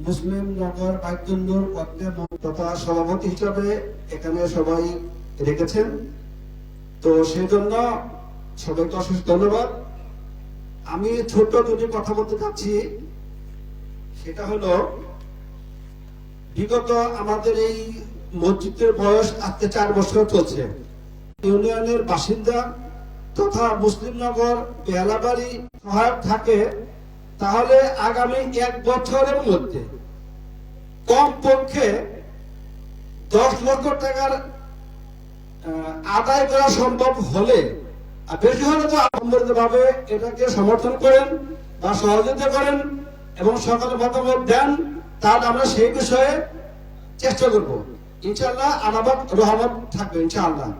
মুসলিম নগর বাইতুল্লাহ ওয়াক্ফে তথা সভাপতি হিসাবে এখানে সবাই রেখেছেন, তো সেই জন্য সবাইকে অশেষ ধন্যবাদ। আমি ছোট দুটি কথা বলতে চাচ্ছি, সেটা হলো বিগত আমাদের এই মসজিদের বয়স আজকে 4 বছর চলছে। ইউনিয়নের বাসিন্দা তথা মুসলিমনগর বেলাবাড়ি সহায়ক থাকে, তাহলে আগামী 1 বছরের মধ্যে কমপক্ষে 10 লক্ষ টাকার আদায় করা সম্ভব হলে, আর বেশি হলে তো আলহামদুলিল্লাহ ভাবে এটাকে সমর্থন করেন বা সহযোগিতা করেন এবং সরকারের মতামত দেন, তাহলে আমরা সেই বিষয়ে চেষ্টা করব। ইনশাআল্লাহ আনাবাদ রহমত থাকবে ইনশাআল্লাহ।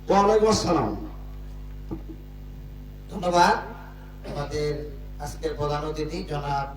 ওয়ালাইকুম আসসালাম। ধন্যবাদ। আমাদের আজকের প্রধান অতিথি জনাব